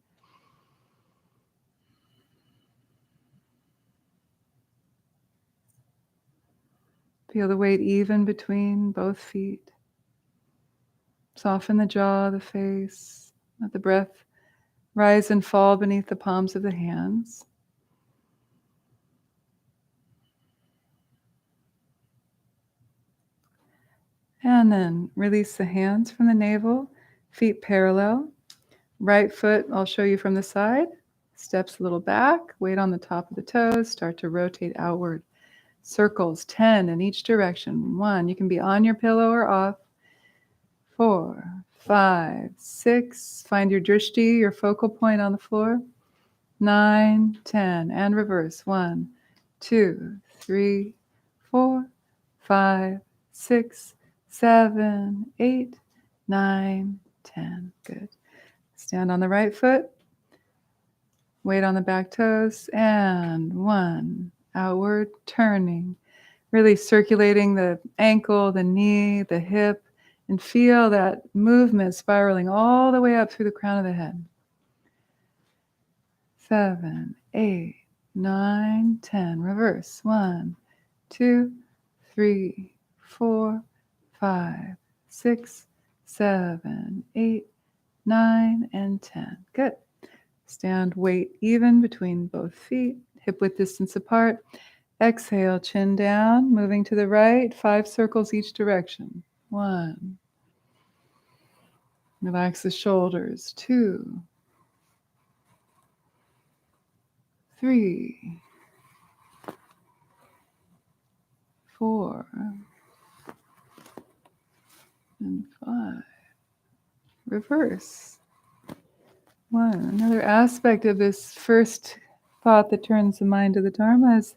Feel the weight even between both feet. Soften the jaw, the face. Let the breath rise and fall beneath the palms of the hands. And then release the hands from the navel, feet parallel. Right foot, I'll show you from the side. Steps a little back, weight on the top of the toes, start to rotate outward. Circles, 10 in each direction. 1, you can be on your pillow or off. 4, 5, 6, find your drishti, your focal point on the floor. 9, 10, and reverse. 1, 2, 3, 4, 5, 6, 7, 8, 9, 10. Good. Stand on the right foot. Weight on the back toes. And 1. Outward turning. Really circulating the ankle, the knee, the hip. And feel that movement spiraling all the way up through the crown of the head. 7, 8, 9, 10. Reverse. 1, 2, 3, 4, 5, 6, 7, 8, 9, and 10. Good. Stand weight even between both feet, hip width distance apart. Exhale, chin down, moving to the right, 5 circles each direction. 1. Relax the shoulders. 2, 3, 4, and 5. Reverse. 1. Another aspect of this first thought that turns the mind to the Dharma is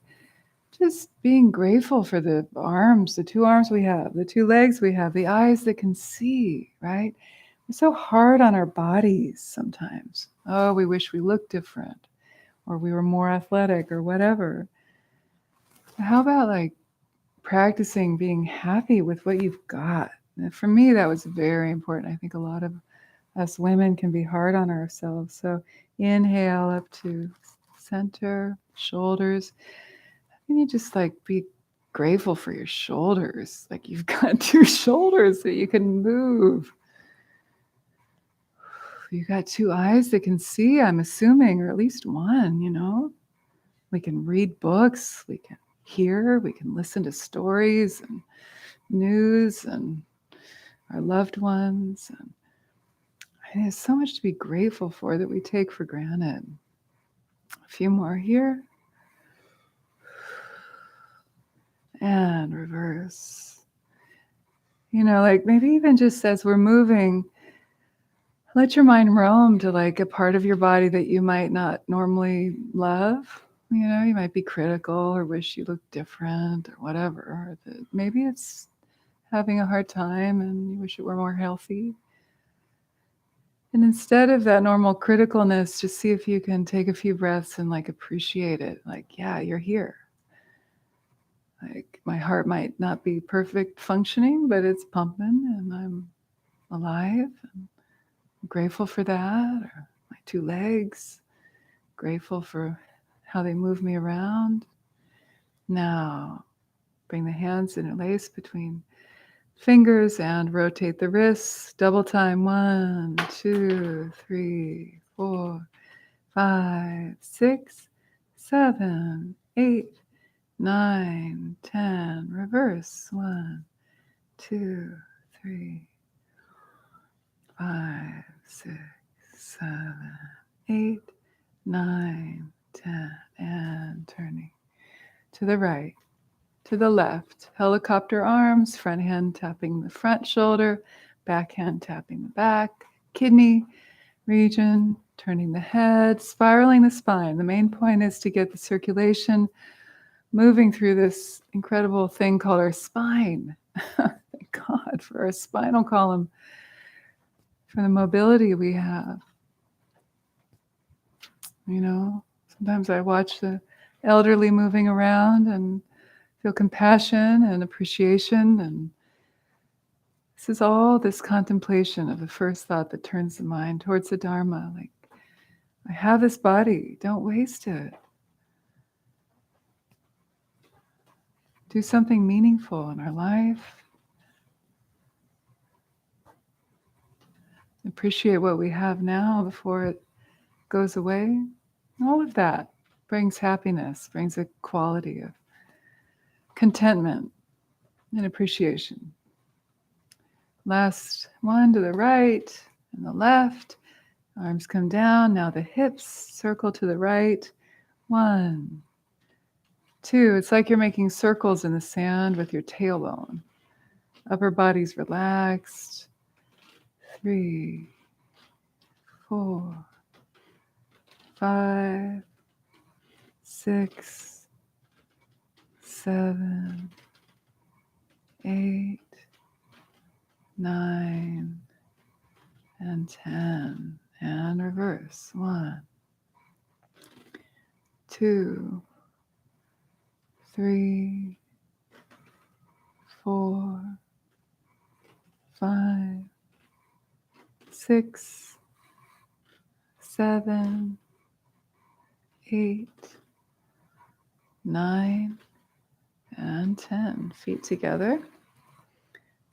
just being grateful for the arms, the 2 arms we have, the 2 legs we have, the eyes that can see, right? We're so hard on our bodies sometimes. Oh, we wish we looked different, or we were more athletic, or whatever. How about like practicing being happy with what you've got? And for me, that was very important. I think a lot of us women can be hard on ourselves. So inhale up to center, shoulders. And you just like be grateful for your shoulders. Like you've got 2 shoulders that you can move. You got 2 eyes that can see, I'm assuming, or at least one, We can read books, we can hear, we can listen to stories and news and our loved ones. And there's so much to be grateful for that we take for granted. A few more here. And reverse. Like maybe even just as we're moving, let your mind roam to like a part of your body that you might not normally love. You might be critical or wish you looked different or whatever. Or that maybe it's having a hard time and you wish it were more healthy. And instead of that normal criticalness, just see if you can take a few breaths and like appreciate it. Like, yeah, you're here. Like my heart might not be perfect functioning, but it's pumping and I'm alive. And I'm grateful for that. Or my 2 legs, grateful for how they move me around. Now, bring the hands interlace between fingers and rotate the wrists. Double time. 1, 2, 3, 4, 5, 6, 7, 8, 9, 10. Reverse. 1, 2, 3, 5, 6, 7, 8, 9, 10. And turning to the right, to the left. Helicopter arms, front hand tapping the front shoulder, back hand tapping the back, kidney region, turning the head, spiraling the spine. The main point is to get the circulation moving through this incredible thing called our spine. Thank God for our spinal column, for the mobility we have. Sometimes I watch the elderly moving around and feel compassion and appreciation. And this is all this contemplation of the first thought that turns the mind towards the Dharma. Like, I have this body, don't waste it. Do something meaningful in our life. Appreciate what we have now before it goes away. All of that brings happiness, brings a quality of contentment and appreciation. Last one to the right and the left. Arms come down. Now the hips circle to the right. 1, 2. It's like you're making circles in the sand with your tailbone. Upper body's relaxed. 3, 4, 5, 6, 7, 8, 9, and 10. And reverse. 1, 2, 3, 4, 5, 6, 7, 8, 9, and 10. Feet together.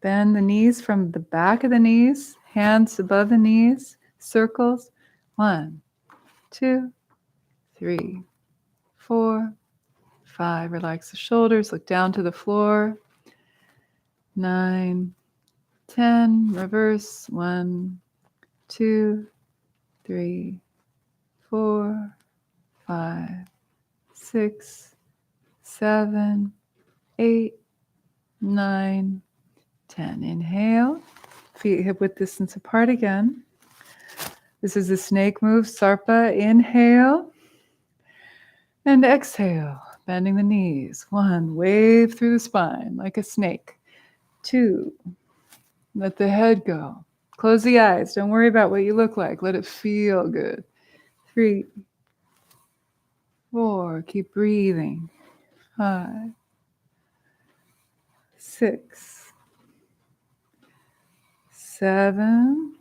Bend the knees from the back of the knees, hands above the knees, circles. 1, 2, 3, 4, 5. Relax the shoulders, look down to the floor. 9, 10. Reverse. 1, 2, 3, 4, 5, 6, 7, 8, 9, 10. Inhale, feet hip width distance apart again. This is the snake move, Sarpa. Inhale and exhale. bending the knees. 1, wave through the spine like a snake. 2, let the head go. Close the eyes. Don't worry about what you look like. Let it feel good. 3, 4, keep breathing. 5, 6, 7,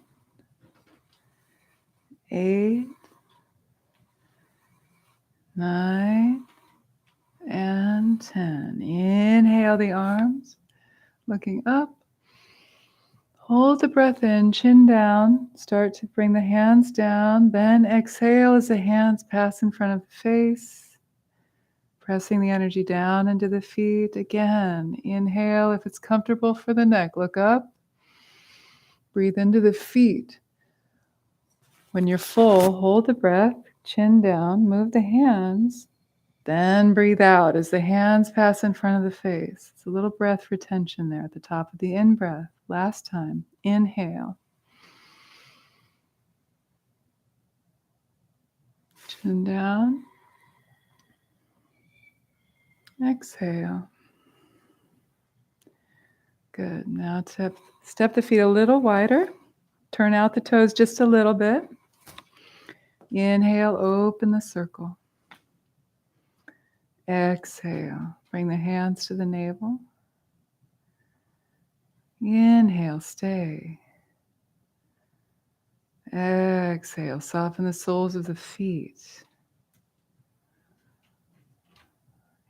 8, 9, and 10. Inhale the arms, looking up. Hold the breath in, chin down. Start to bring the hands down. Then exhale as the hands pass in front of the face. Pressing the energy down into the feet. Again, inhale if it's comfortable for the neck. Look up. Breathe into the feet. When you're full, hold the breath, chin down, move the hands. Then breathe out as the hands pass in front of the face. It's a little breath retention there at the top of the in-breath. Last time. Inhale. Chin down. Exhale. Good. Now step the feet a little wider. Turn out the toes just a little bit. Inhale, open the circle. Exhale. Bring the hands to the navel. Inhale, stay. Exhale, soften the soles of the feet.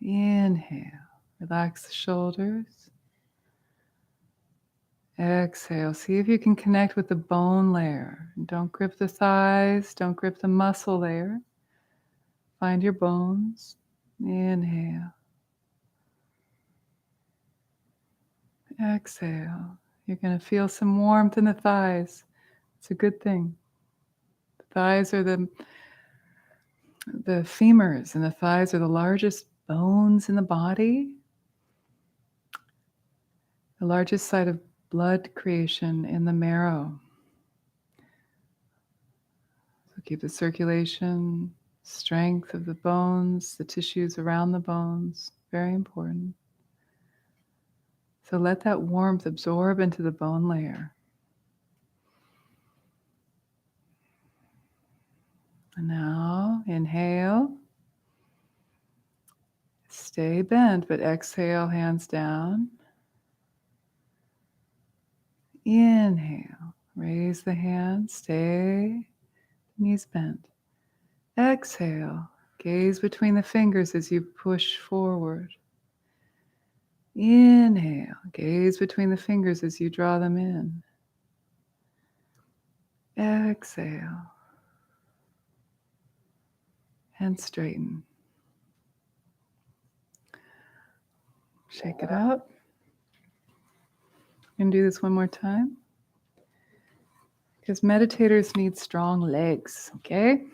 Inhale, relax the shoulders. Exhale, see if you can connect with the bone layer. Don't grip the thighs, don't grip the muscle layer. Find your bones. Inhale. Exhale. You're going to feel some warmth in the thighs. It's a good thing. The thighs are the femurs, and the thighs are the largest bones in the body. The largest site of blood creation in the marrow. So keep the circulation, strength of the bones, the tissues around the bones, very important. So let that warmth absorb into the bone layer. And now, inhale. Stay bent, but exhale, hands down. Inhale. Raise the hands, stay, knees bent. Exhale. Gaze between the fingers as you push forward. Inhale. Gaze between the fingers as you draw them in. Exhale. And straighten. Shake it out. I'm going to do this one more time. Because meditators need strong legs, okay?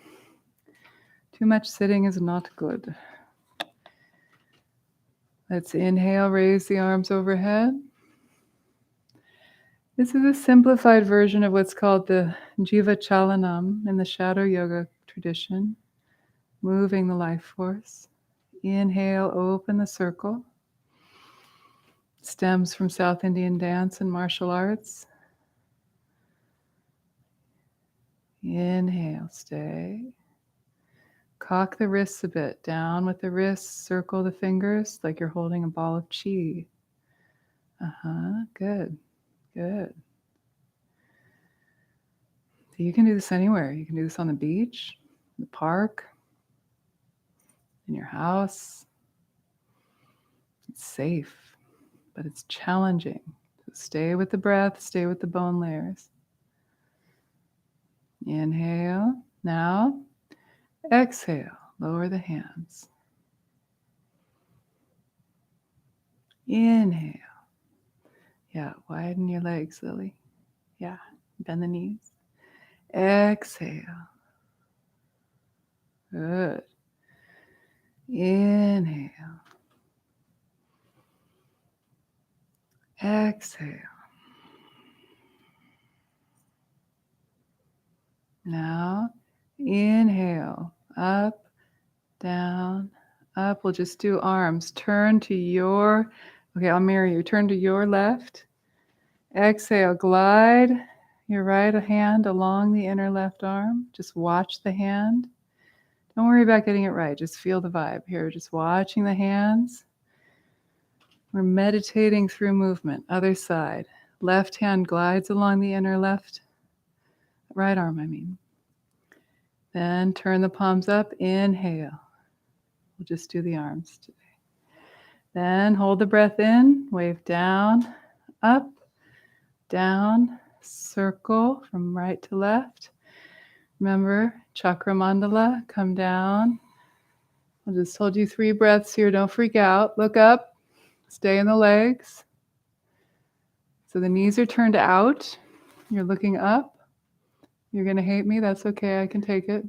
Too much sitting is not good. Let's inhale, raise the arms overhead. This is a simplified version of what's called the Jiva Chalanam in the shadow yoga tradition, moving the life force. Inhale, open the circle. Stems from South Indian dance and martial arts. Inhale, stay. Cock the wrists a bit, down with the wrists, circle the fingers like you're holding a ball of chi. Good, good. So you can do this anywhere. You can do this on the beach, in the park, in your house. It's safe, but it's challenging. So stay with the breath, stay with the bone layers. Inhale. Now, exhale. Lower the hands. Inhale. Yeah, widen your legs, Lily. Yeah, bend the knees. Exhale. Good. Inhale. Exhale. Now, inhale. Up, down, up. We'll just do arms. Turn to your, okay, I'll mirror you. Turn to your left. Exhale, glide your right hand along the inner left arm. Just watch the hand. Don't worry about getting it right. Just feel the vibe here. Just watching the hands. We're meditating through movement. Other side. Left hand glides along the inner left, right arm, I mean. Then turn the palms up. Inhale. We'll just do the arms today. Then hold the breath in. Wave down, up, down, circle from right to left. Remember, chakra mandala, come down. I'll just hold you 3 breaths here. Don't freak out. Look up. Stay in the legs. So the knees are turned out. You're looking up. You're going to hate me. That's okay. I can take it.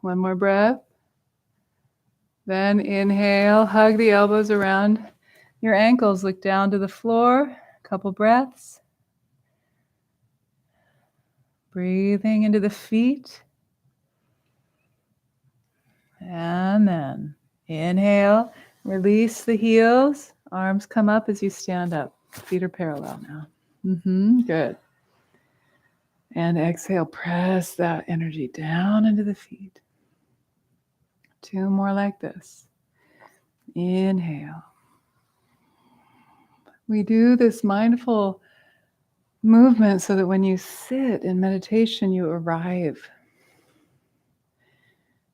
One more breath. Then inhale. Hug the elbows around your ankles. Look down to the floor. A couple breaths. Breathing into the feet. And then inhale. Release the heels. Arms come up as you stand up. Feet are parallel now. Good. And exhale, press that energy down into the feet. 2 more like this. Inhale. We do this mindful movement so that when you sit in meditation, you arrive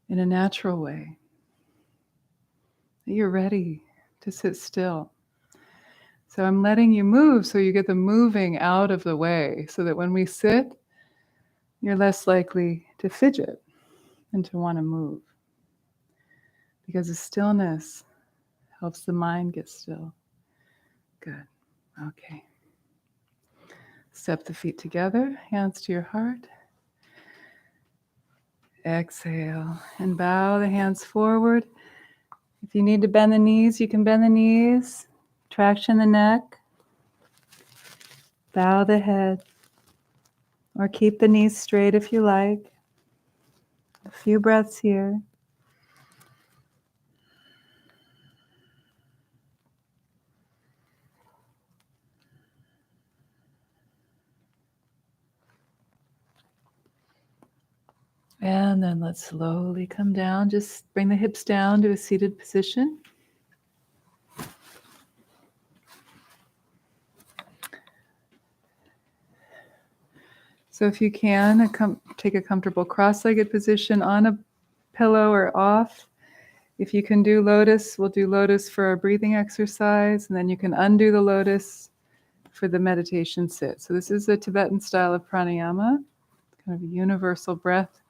in a natural way. That you're ready to sit still. So I'm letting you move so you get the moving out of the way so that when we sit, you're less likely to fidget and to want to move. Because the stillness helps the mind get still. Good. Okay. Step the feet together, hands to your heart. Exhale and bow the hands forward. If you need to bend the knees, you can bend the knees. Traction the neck. Bow the head. Or keep the knees straight if you like. A few breaths here. And then let's slowly come down. Just bring the hips down to a seated position. So if you can, take a comfortable cross-legged position on a pillow or off. If you can do lotus, we'll do lotus for our breathing exercise, and then you can undo the lotus for the meditation sit. So this is a Tibetan style of pranayama, kind of a universal breath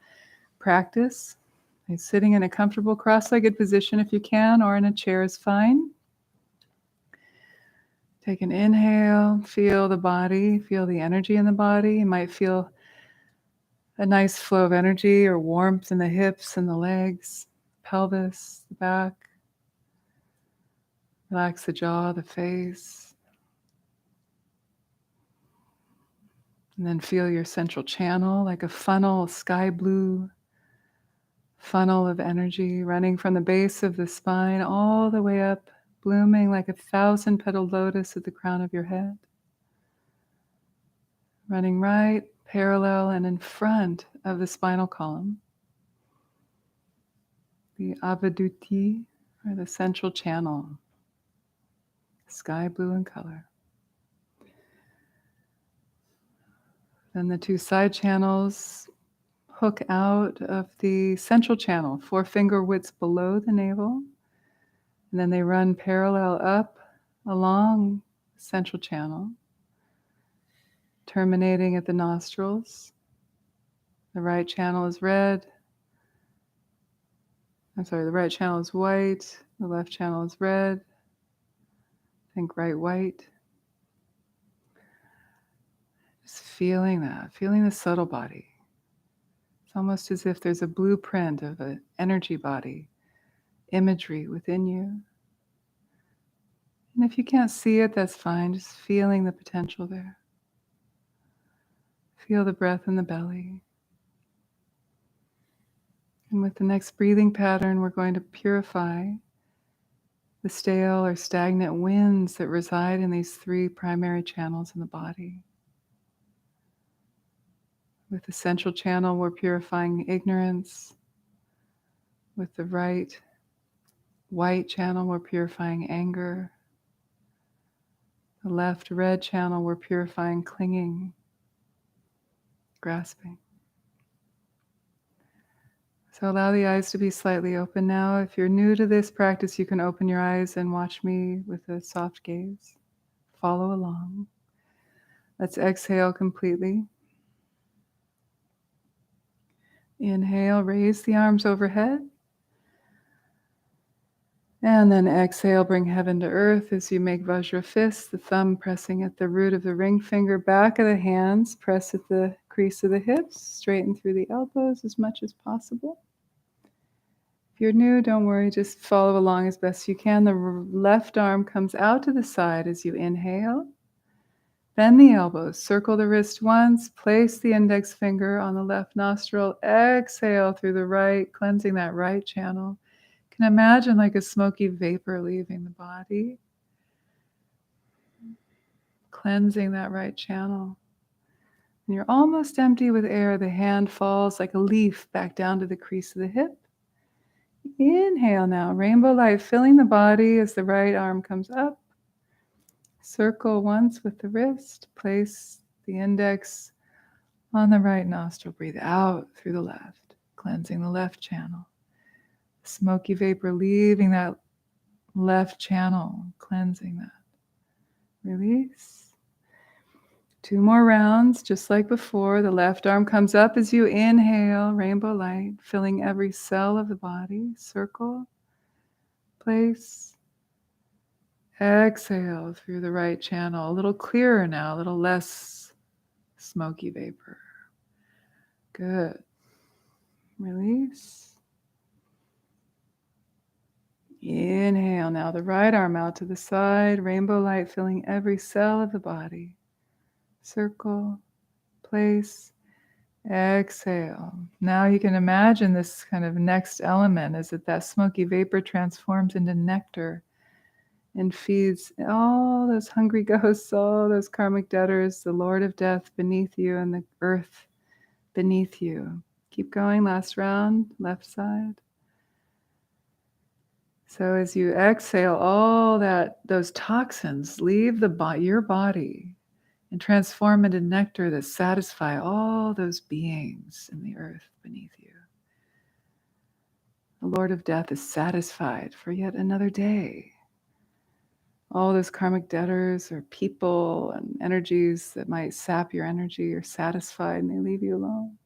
practice. Sitting in a comfortable cross-legged position if you can, or in a chair is fine. Take an inhale, feel the body, feel the energy in the body. You might feel a nice flow of energy or warmth in the hips and the legs, pelvis, the back. Relax the jaw, the face. And then feel your central channel like a funnel, sky blue funnel of energy running from the base of the spine all the way up, blooming like 1,000-petaled lotus at the crown of your head. Running right, parallel, and in front of the spinal column. The avaduti, or the central channel, sky blue in color. Then the 2 side channels hook out of the central channel, 4 finger widths below the navel. And then they run parallel up along the central channel, terminating at the nostrils. The right channel is red. The right channel is white. The left channel is red. Think right white. Just feeling that, feeling the subtle body. It's almost as if there's a blueprint of an energy body, imagery within you. And if you can't see it, that's fine. Just feeling the potential there. Feel the breath in the belly. And with the next breathing pattern, we're going to purify the stale or stagnant winds that reside in these 3 primary channels in the body. With the central channel, we're purifying ignorance. With the right white channel, we're purifying anger. The left red channel, we're purifying clinging, grasping. So allow the eyes to be slightly open now. If you're new to this practice, you can open your eyes and watch me with a soft gaze. Follow along. Let's exhale completely. Inhale, raise the arms overhead. And then exhale, bring heaven to earth as you make Vajra fists, the thumb pressing at the root of the ring finger, back of the hands, press at the crease of the hips, straighten through the elbows as much as possible. If you're new, don't worry, just follow along as best you can. The left arm comes out to the side as you inhale. Bend the elbows, circle the wrist once, place the index finger on the left nostril, exhale through the right, cleansing that right channel. You can imagine like a smoky vapor leaving the body, cleansing that right channel. When you're almost empty with air, the hand falls like a leaf back down to the crease of the hip. Inhale now, rainbow light filling the body as the right arm comes up. Circle once with the wrist, place the index on the right nostril, breathe out through the left, cleansing the left channel. Smoky vapor leaving that left channel, cleansing that. Release. 2 more rounds, just like before. The left arm comes up as you inhale, rainbow light, filling every cell of the body. Circle, place, exhale through the right channel. A little clearer now, a little less smoky vapor. Good. Release. Inhale now, the right arm out to the side, rainbow light filling every cell of the body. Circle, place, exhale. Now you can imagine this kind of next element is that smoky vapor transforms into nectar and feeds all those hungry ghosts, all those karmic debtors, the Lord of Death beneath you and the earth beneath you. Keep going, last round, left side. So as you exhale, all those toxins leave your body and transform into nectar that satisfy all those beings in the earth beneath you. The Lord of Death is satisfied for yet another day. All those karmic debtors or people and energies that might sap your energy are satisfied and they leave you alone.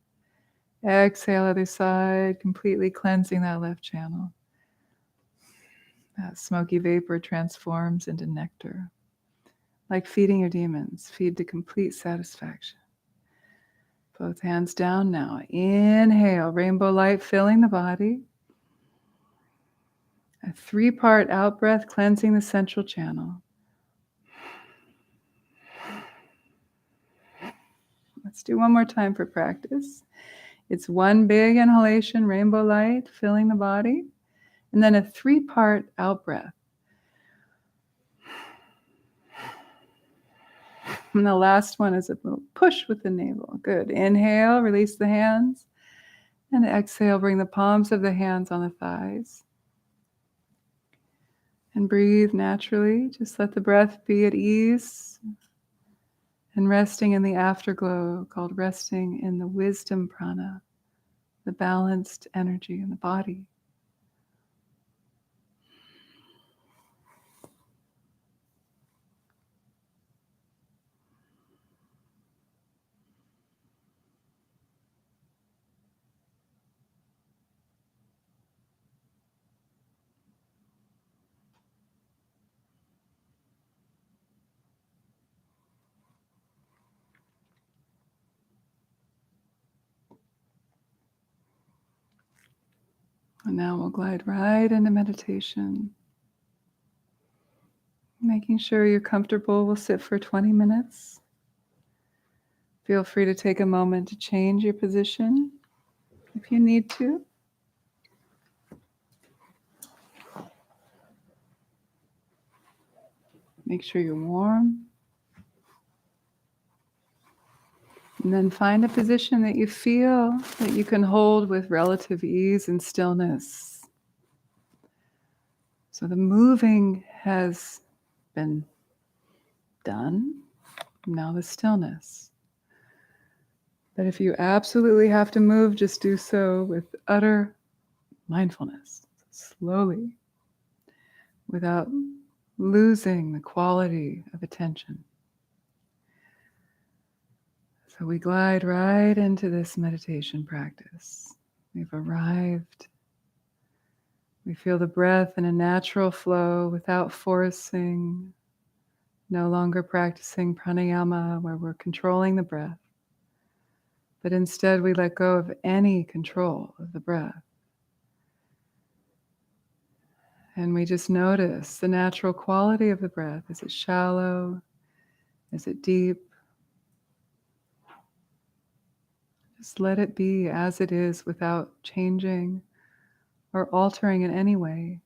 Exhale, other side, completely cleansing that left channel. That smoky vapor transforms into nectar. Like feeding your demons, feed to complete satisfaction. Both hands down now. Inhale, rainbow light filling the body. A 3-part out breath, cleansing the central channel. Let's do one more time for practice. It's 1 big inhalation, rainbow light filling the body, and then a 3-part out breath. And the last one is a little push with the navel. Good. Inhale, release the hands. And exhale, bring the palms of the hands on the thighs. And breathe naturally. Just let the breath be at ease. And resting in the afterglow, called resting in the wisdom prana, the balanced energy in the body. And now we'll glide right into meditation. Making sure you're comfortable. We'll sit for 20 minutes. Feel free to take a moment to change your position if you need to. Make sure you're warm. And then find a position that you feel that you can hold with relative ease and stillness. So the moving has been done. Now the stillness. But if you absolutely have to move, just do so with utter mindfulness, slowly, without losing the quality of attention. So we glide right into this meditation practice. We've arrived. We feel the breath in a natural flow without forcing, no longer practicing pranayama where we're controlling the breath. But instead we let go of any control of the breath. And we just notice the natural quality of the breath. Is it shallow? Is it deep? Just let it be as it is without changing or altering in any way.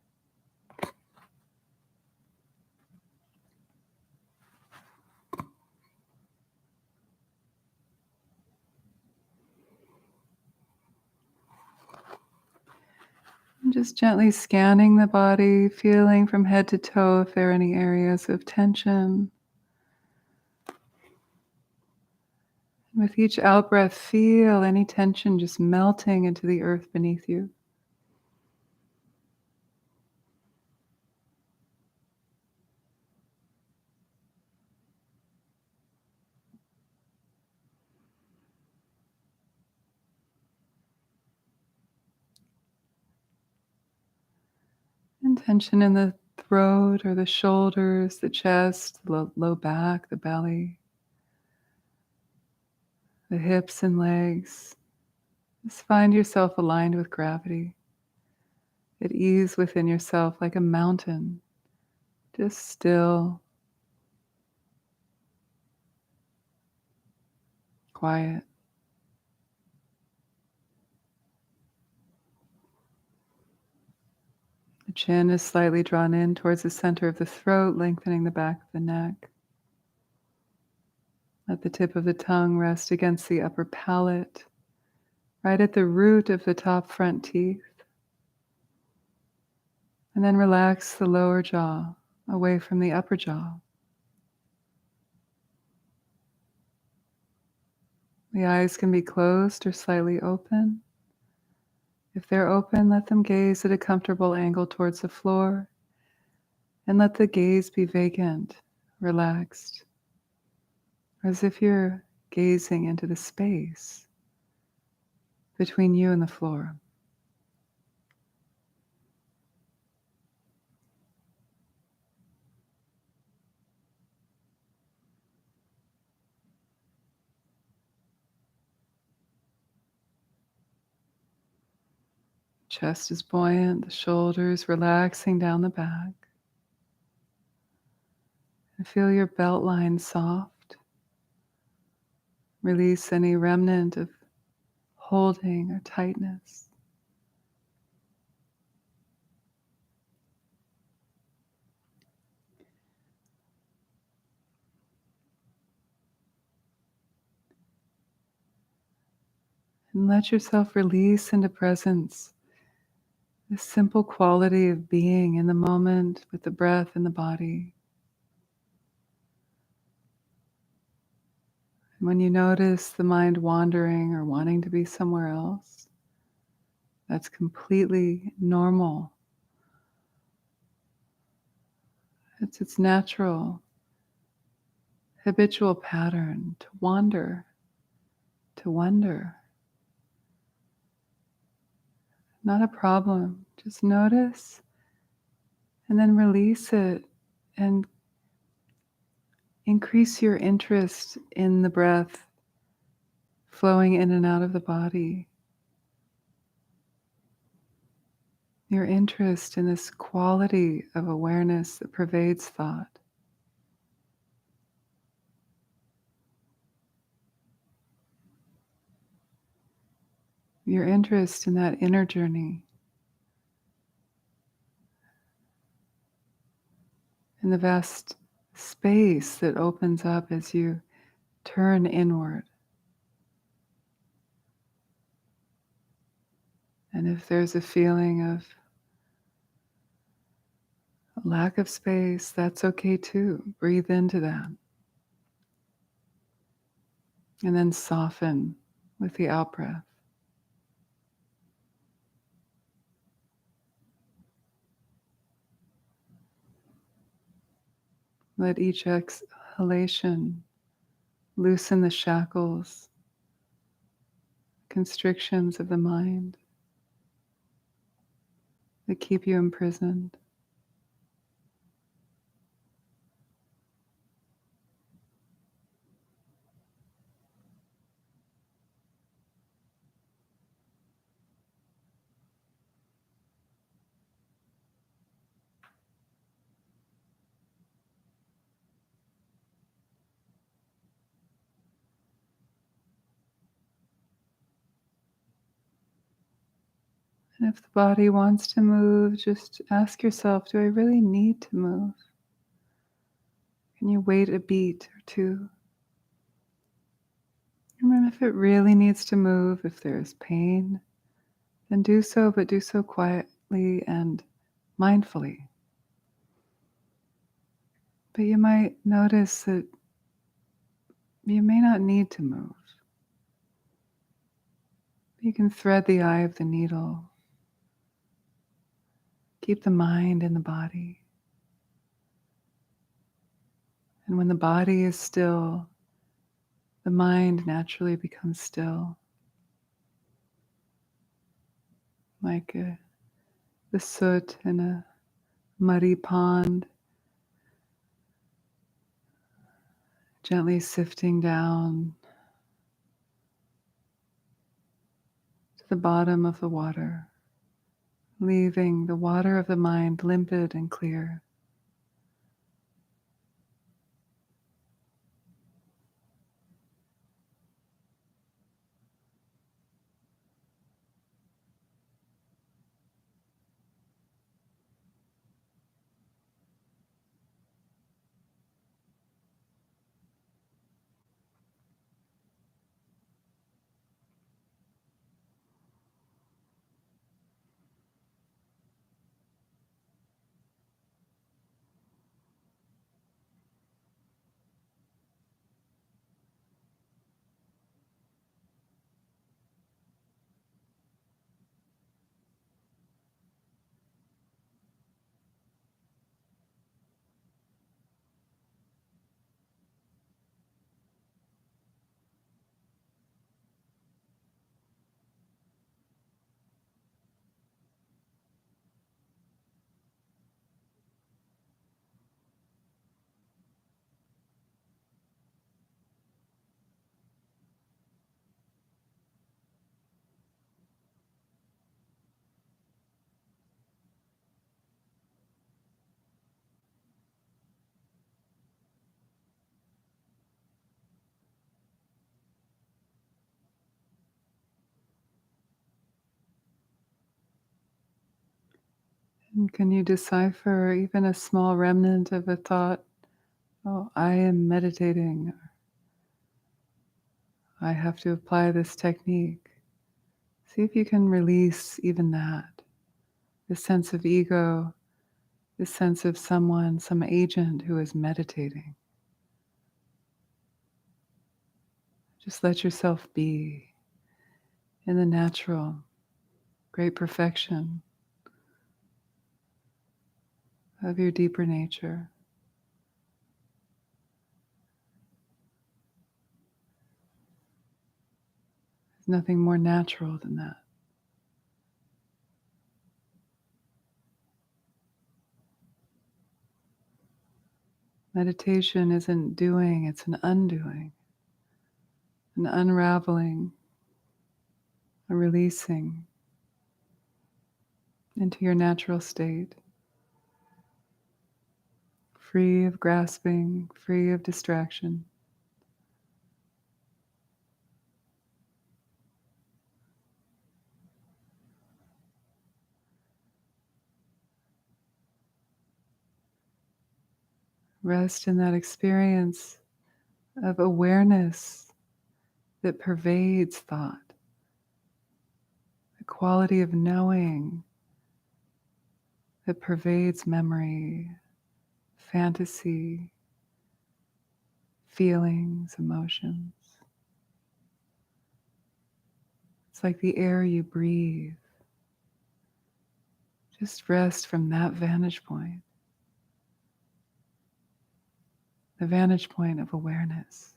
And just gently scanning the body, feeling from head to toe if there are any areas of tension. With each out-breath, feel any tension just melting into the earth beneath you. And tension in the throat or the shoulders, the chest, the low back, the belly, the hips and legs. Just find yourself aligned with gravity, at ease within yourself like a mountain, just still, quiet. The chin is slightly drawn in towards the center of the throat, lengthening the back of the neck. Let the tip of the tongue rest against the upper palate, right at the root of the top front teeth. And then relax the lower jaw away from the upper jaw. The eyes can be closed or slightly open. If they're open, let them gaze at a comfortable angle towards the floor, and let the gaze be vacant, relaxed, as if you're gazing into the space between you and the floor. Chest is buoyant, the shoulders relaxing down the back. And feel your belt line soft. Release any remnant of holding or tightness. And let yourself release into presence. This simple quality of being in the moment with the breath and the body. And when you notice the mind wandering or wanting to be somewhere else, that's completely normal. It's its natural, habitual pattern to wander, to wonder. Not a problem. Just notice and then release it and increase your interest in the breath flowing in and out of the body. Your interest in this quality of awareness that pervades thought. Your interest in that inner journey. In the vast space that opens up as you turn inward. And if there's a feeling of lack of space, that's okay too. Breathe into that. And then soften with the out breath. Let each exhalation loosen the shackles, constrictions of the mind that keep you imprisoned. And if the body wants to move, just ask yourself, do I really need to move? Can you wait a beat or two? And then if it really needs to move, if there's pain, then do so, but do so quietly and mindfully. But you might notice that you may not need to move. You can thread the eye of the needle. Keep the mind in the body. And when the body is still, the mind naturally becomes still. Like the soot in a muddy pond, gently sifting down to the bottom of the water, leaving the water of the mind limpid and clear. And can you decipher even a small remnant of a thought? Oh, I am meditating. I have to apply this technique. See if you can release even that. This sense of ego, this sense of someone, some agent who is meditating. Just let yourself be in the natural, great perfection of your deeper nature. There's nothing more natural than that. Meditation isn't doing, it's an undoing, an unraveling, a releasing into your natural state, free of grasping, free of distraction. Rest in that experience of awareness that pervades thought, the quality of knowing that pervades memory, fantasy, feelings, emotions. It's like the air you breathe. Just rest from that vantage point, the vantage point of awareness.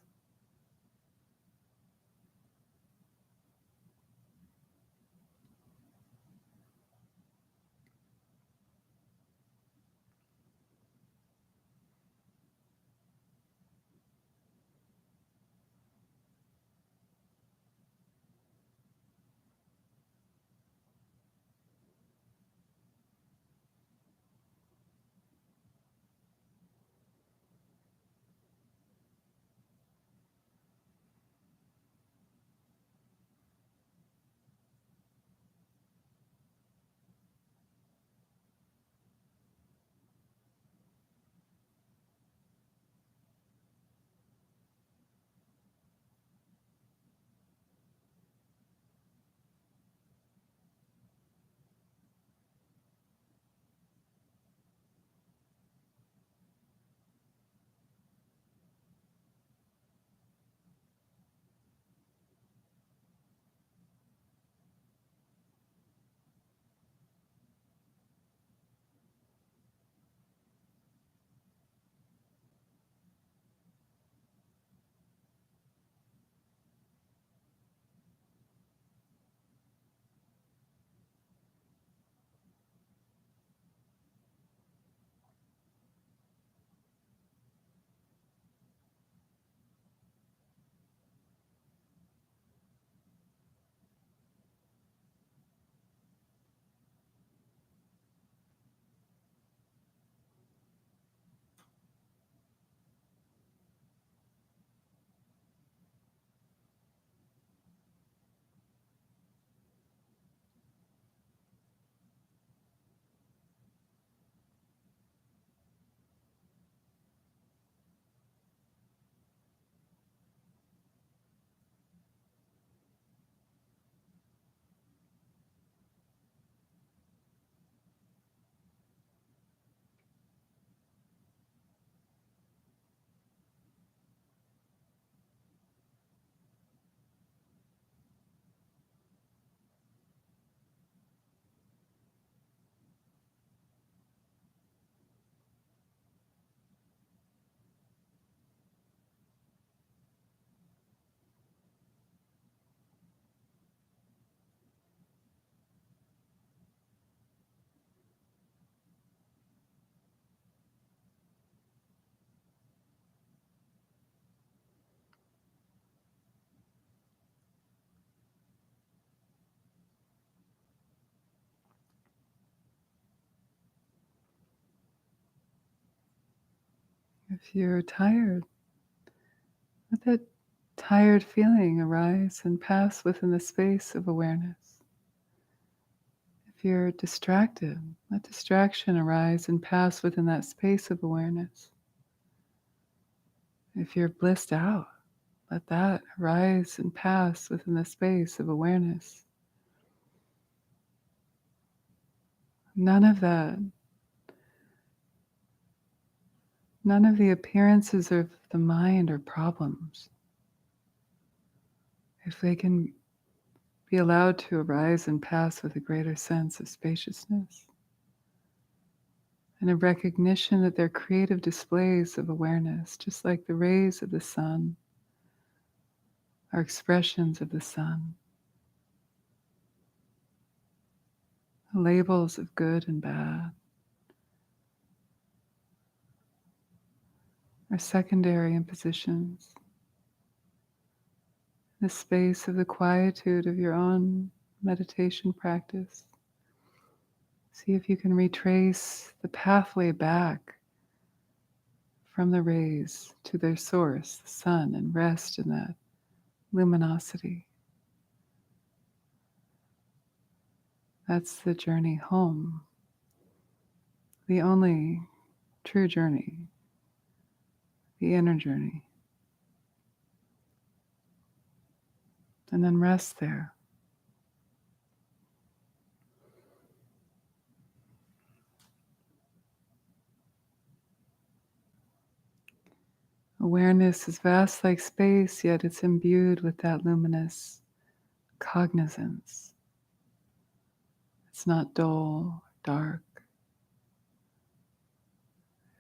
If you're tired, let that tired feeling arise and pass within the space of awareness. If you're distracted, let distraction arise and pass within that space of awareness. If you're blissed out, let that arise and pass within the space of awareness. None of that, none of the appearances of the mind are problems. If they can be allowed to arise and pass with a greater sense of spaciousness and a recognition that they're creative displays of awareness, just like the rays of the sun are expressions of the sun, labels of good and bad are secondary impositions. The space of the quietude of your own meditation practice. See if you can retrace the pathway back from the rays to their source, the sun, and rest in that luminosity. That's the journey home, the only true journey. the inner journey. And then rest there. Awareness is vast like space, yet it's imbued with that luminous cognizance. It's not dull, dark.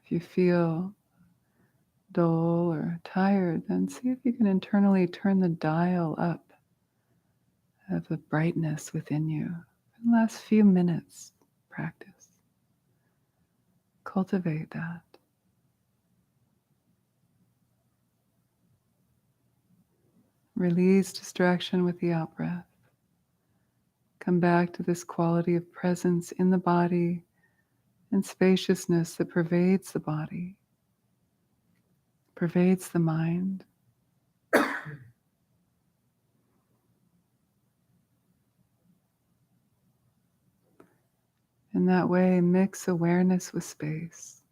If you feel dull or tired, then see if you can internally turn the dial up of the brightness within you. For the last few minutes, practice. Cultivate that. Release distraction with the out breath. Come back to this quality of presence in the body and spaciousness that pervades the body, pervades the mind. In that way, mix awareness with space.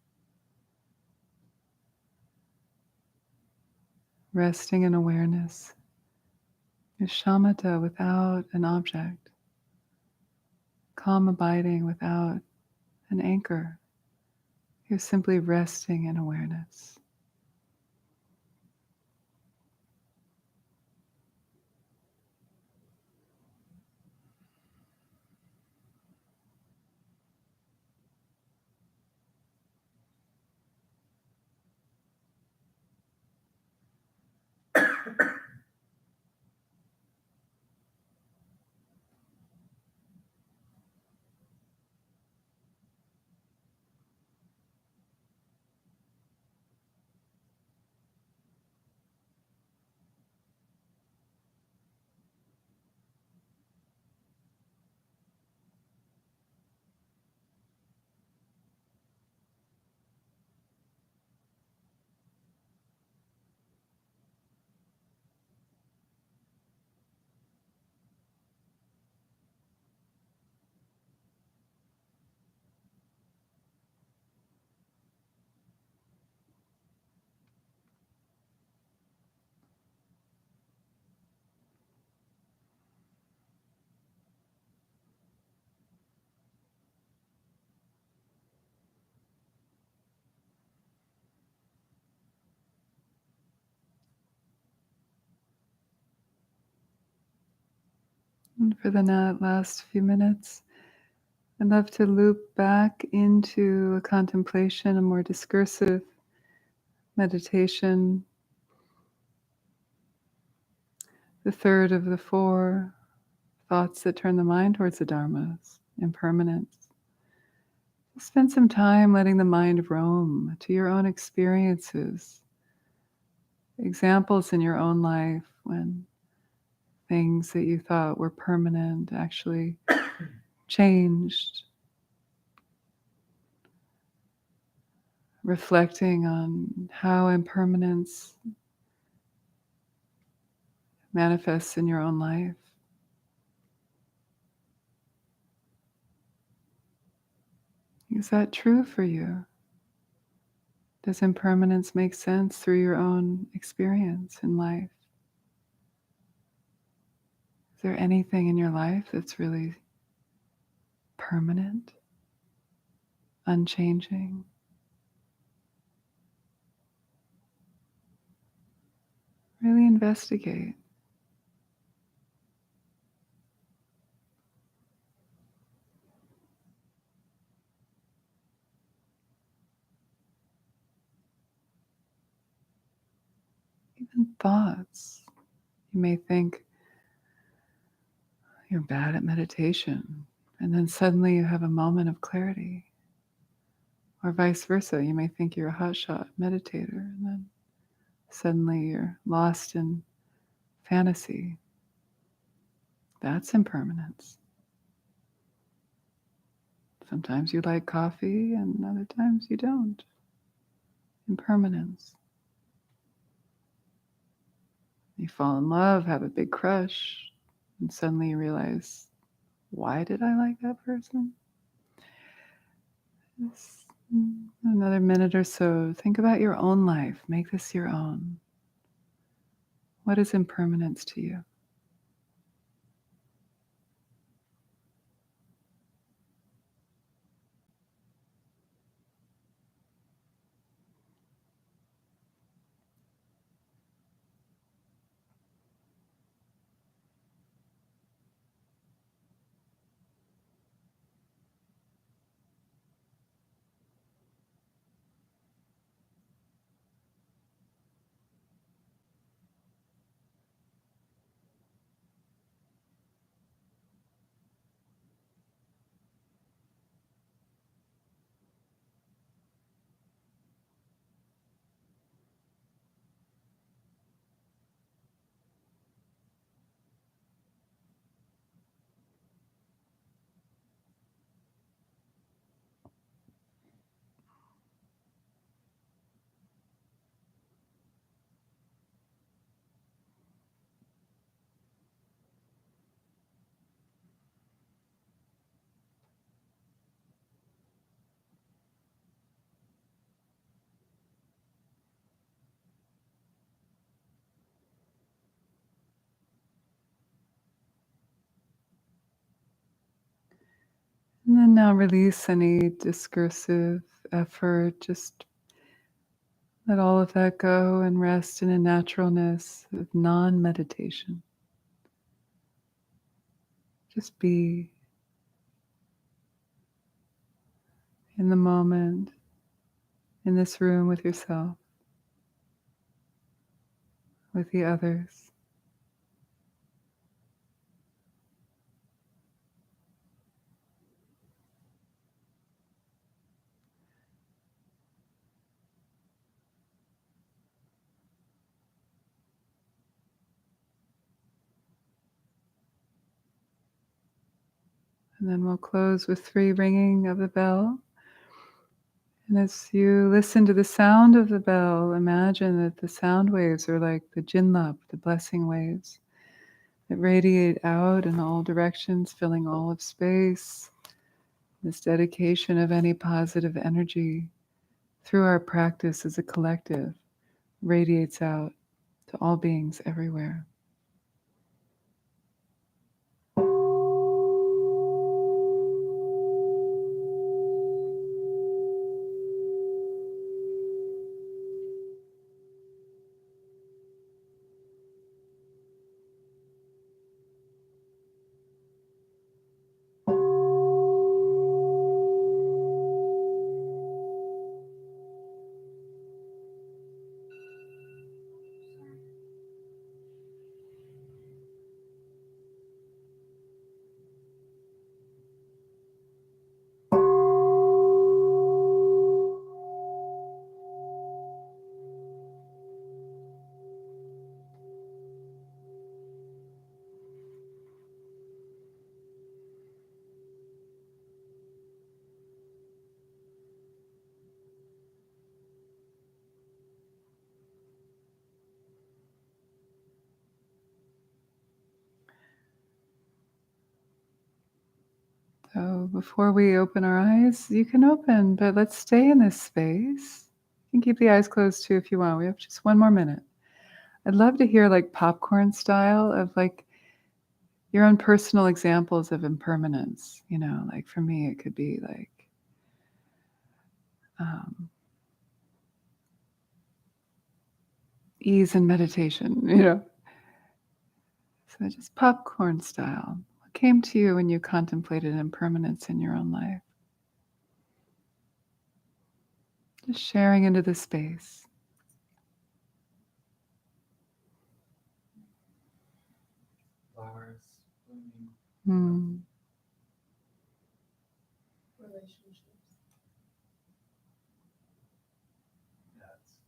Resting in awareness is shamatha without an object. Calm abiding without an anchor. You're simply resting in awareness. And for the last few minutes, I'd love to loop back into a contemplation, a more discursive meditation, the third of the four thoughts that turn the mind towards the dharmas, impermanence. Spend some time letting the mind roam to your own experiences, examples in your own life when things that you thought were permanent actually changed. Reflecting on how impermanence manifests in your own life. Is that true for you? Does impermanence make sense through your own experience in life? Is there anything in your life that's really permanent, unchanging? Really investigate. Even thoughts. You may think you're bad at meditation, and then suddenly you have a moment of clarity. Or vice versa, you may think you're a hotshot meditator, and then suddenly you're lost in fantasy. That's impermanence. Sometimes you like coffee, and other times you don't. Impermanence. You fall in love, have a big crush, and suddenly you realize, why did I like that person? Another minute or so. Think about your own life. Make this your own. What is impermanence to you? And then now release any discursive effort. Just let all of that go and rest in a naturalness of non-meditation. Just be in the moment, in this room with yourself, with the others. And then we'll close with 3 ringing of the bell. And as you listen to the sound of the bell, imagine that the sound waves are like the jinlap, the blessing waves that radiate out in all directions, filling all of space. This dedication of any positive energy through our practice as a collective radiates out to all beings everywhere. So before we open our eyes, you can open, but let's stay in this space. You can keep the eyes closed too if you want. We have just 1 more minute. I'd love to hear like popcorn style of like your own personal examples of impermanence. You know, like for me, it could be like ease and meditation, you know. So just popcorn style. What came to you when you contemplated impermanence in your own life? Just sharing into the space. Flowers blooming, Hmm. Relationships. pets,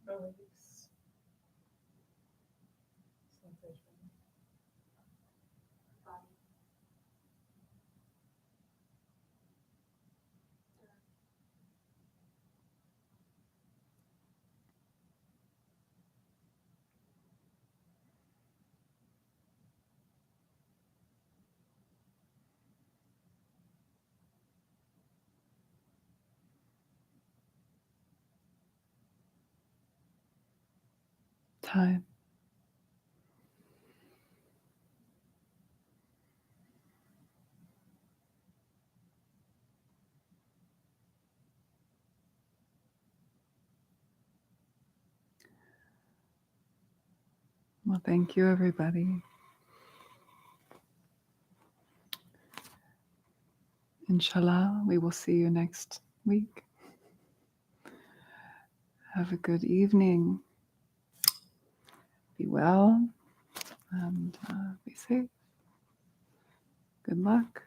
Beliefs. Sensation. Body. time. Well, thank you, everybody. Inshallah, we will see you next week. Have a good evening. Be well and be safe. Good luck.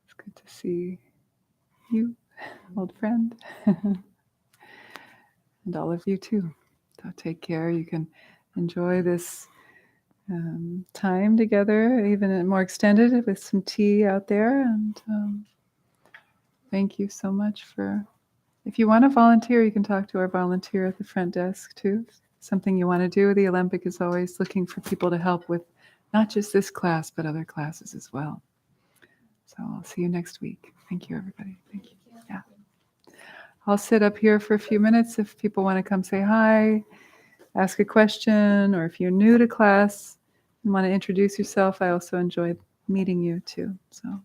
It's good to see you, old friend, and all of you too. So take care. You can enjoy this time together, even more extended with some tea out there. And thank you so much for, if you want to volunteer, you can talk to our volunteer at the front desk too. Something you want to do. The Olympic is always looking for people to help with not just this class, but other classes as well. So I'll see you next week. Thank you, everybody. Thank you. Yeah. I'll sit up here for a few minutes if people want to come say hi, ask a question, or if you're new to class and want to introduce yourself. I also enjoyed meeting you too. So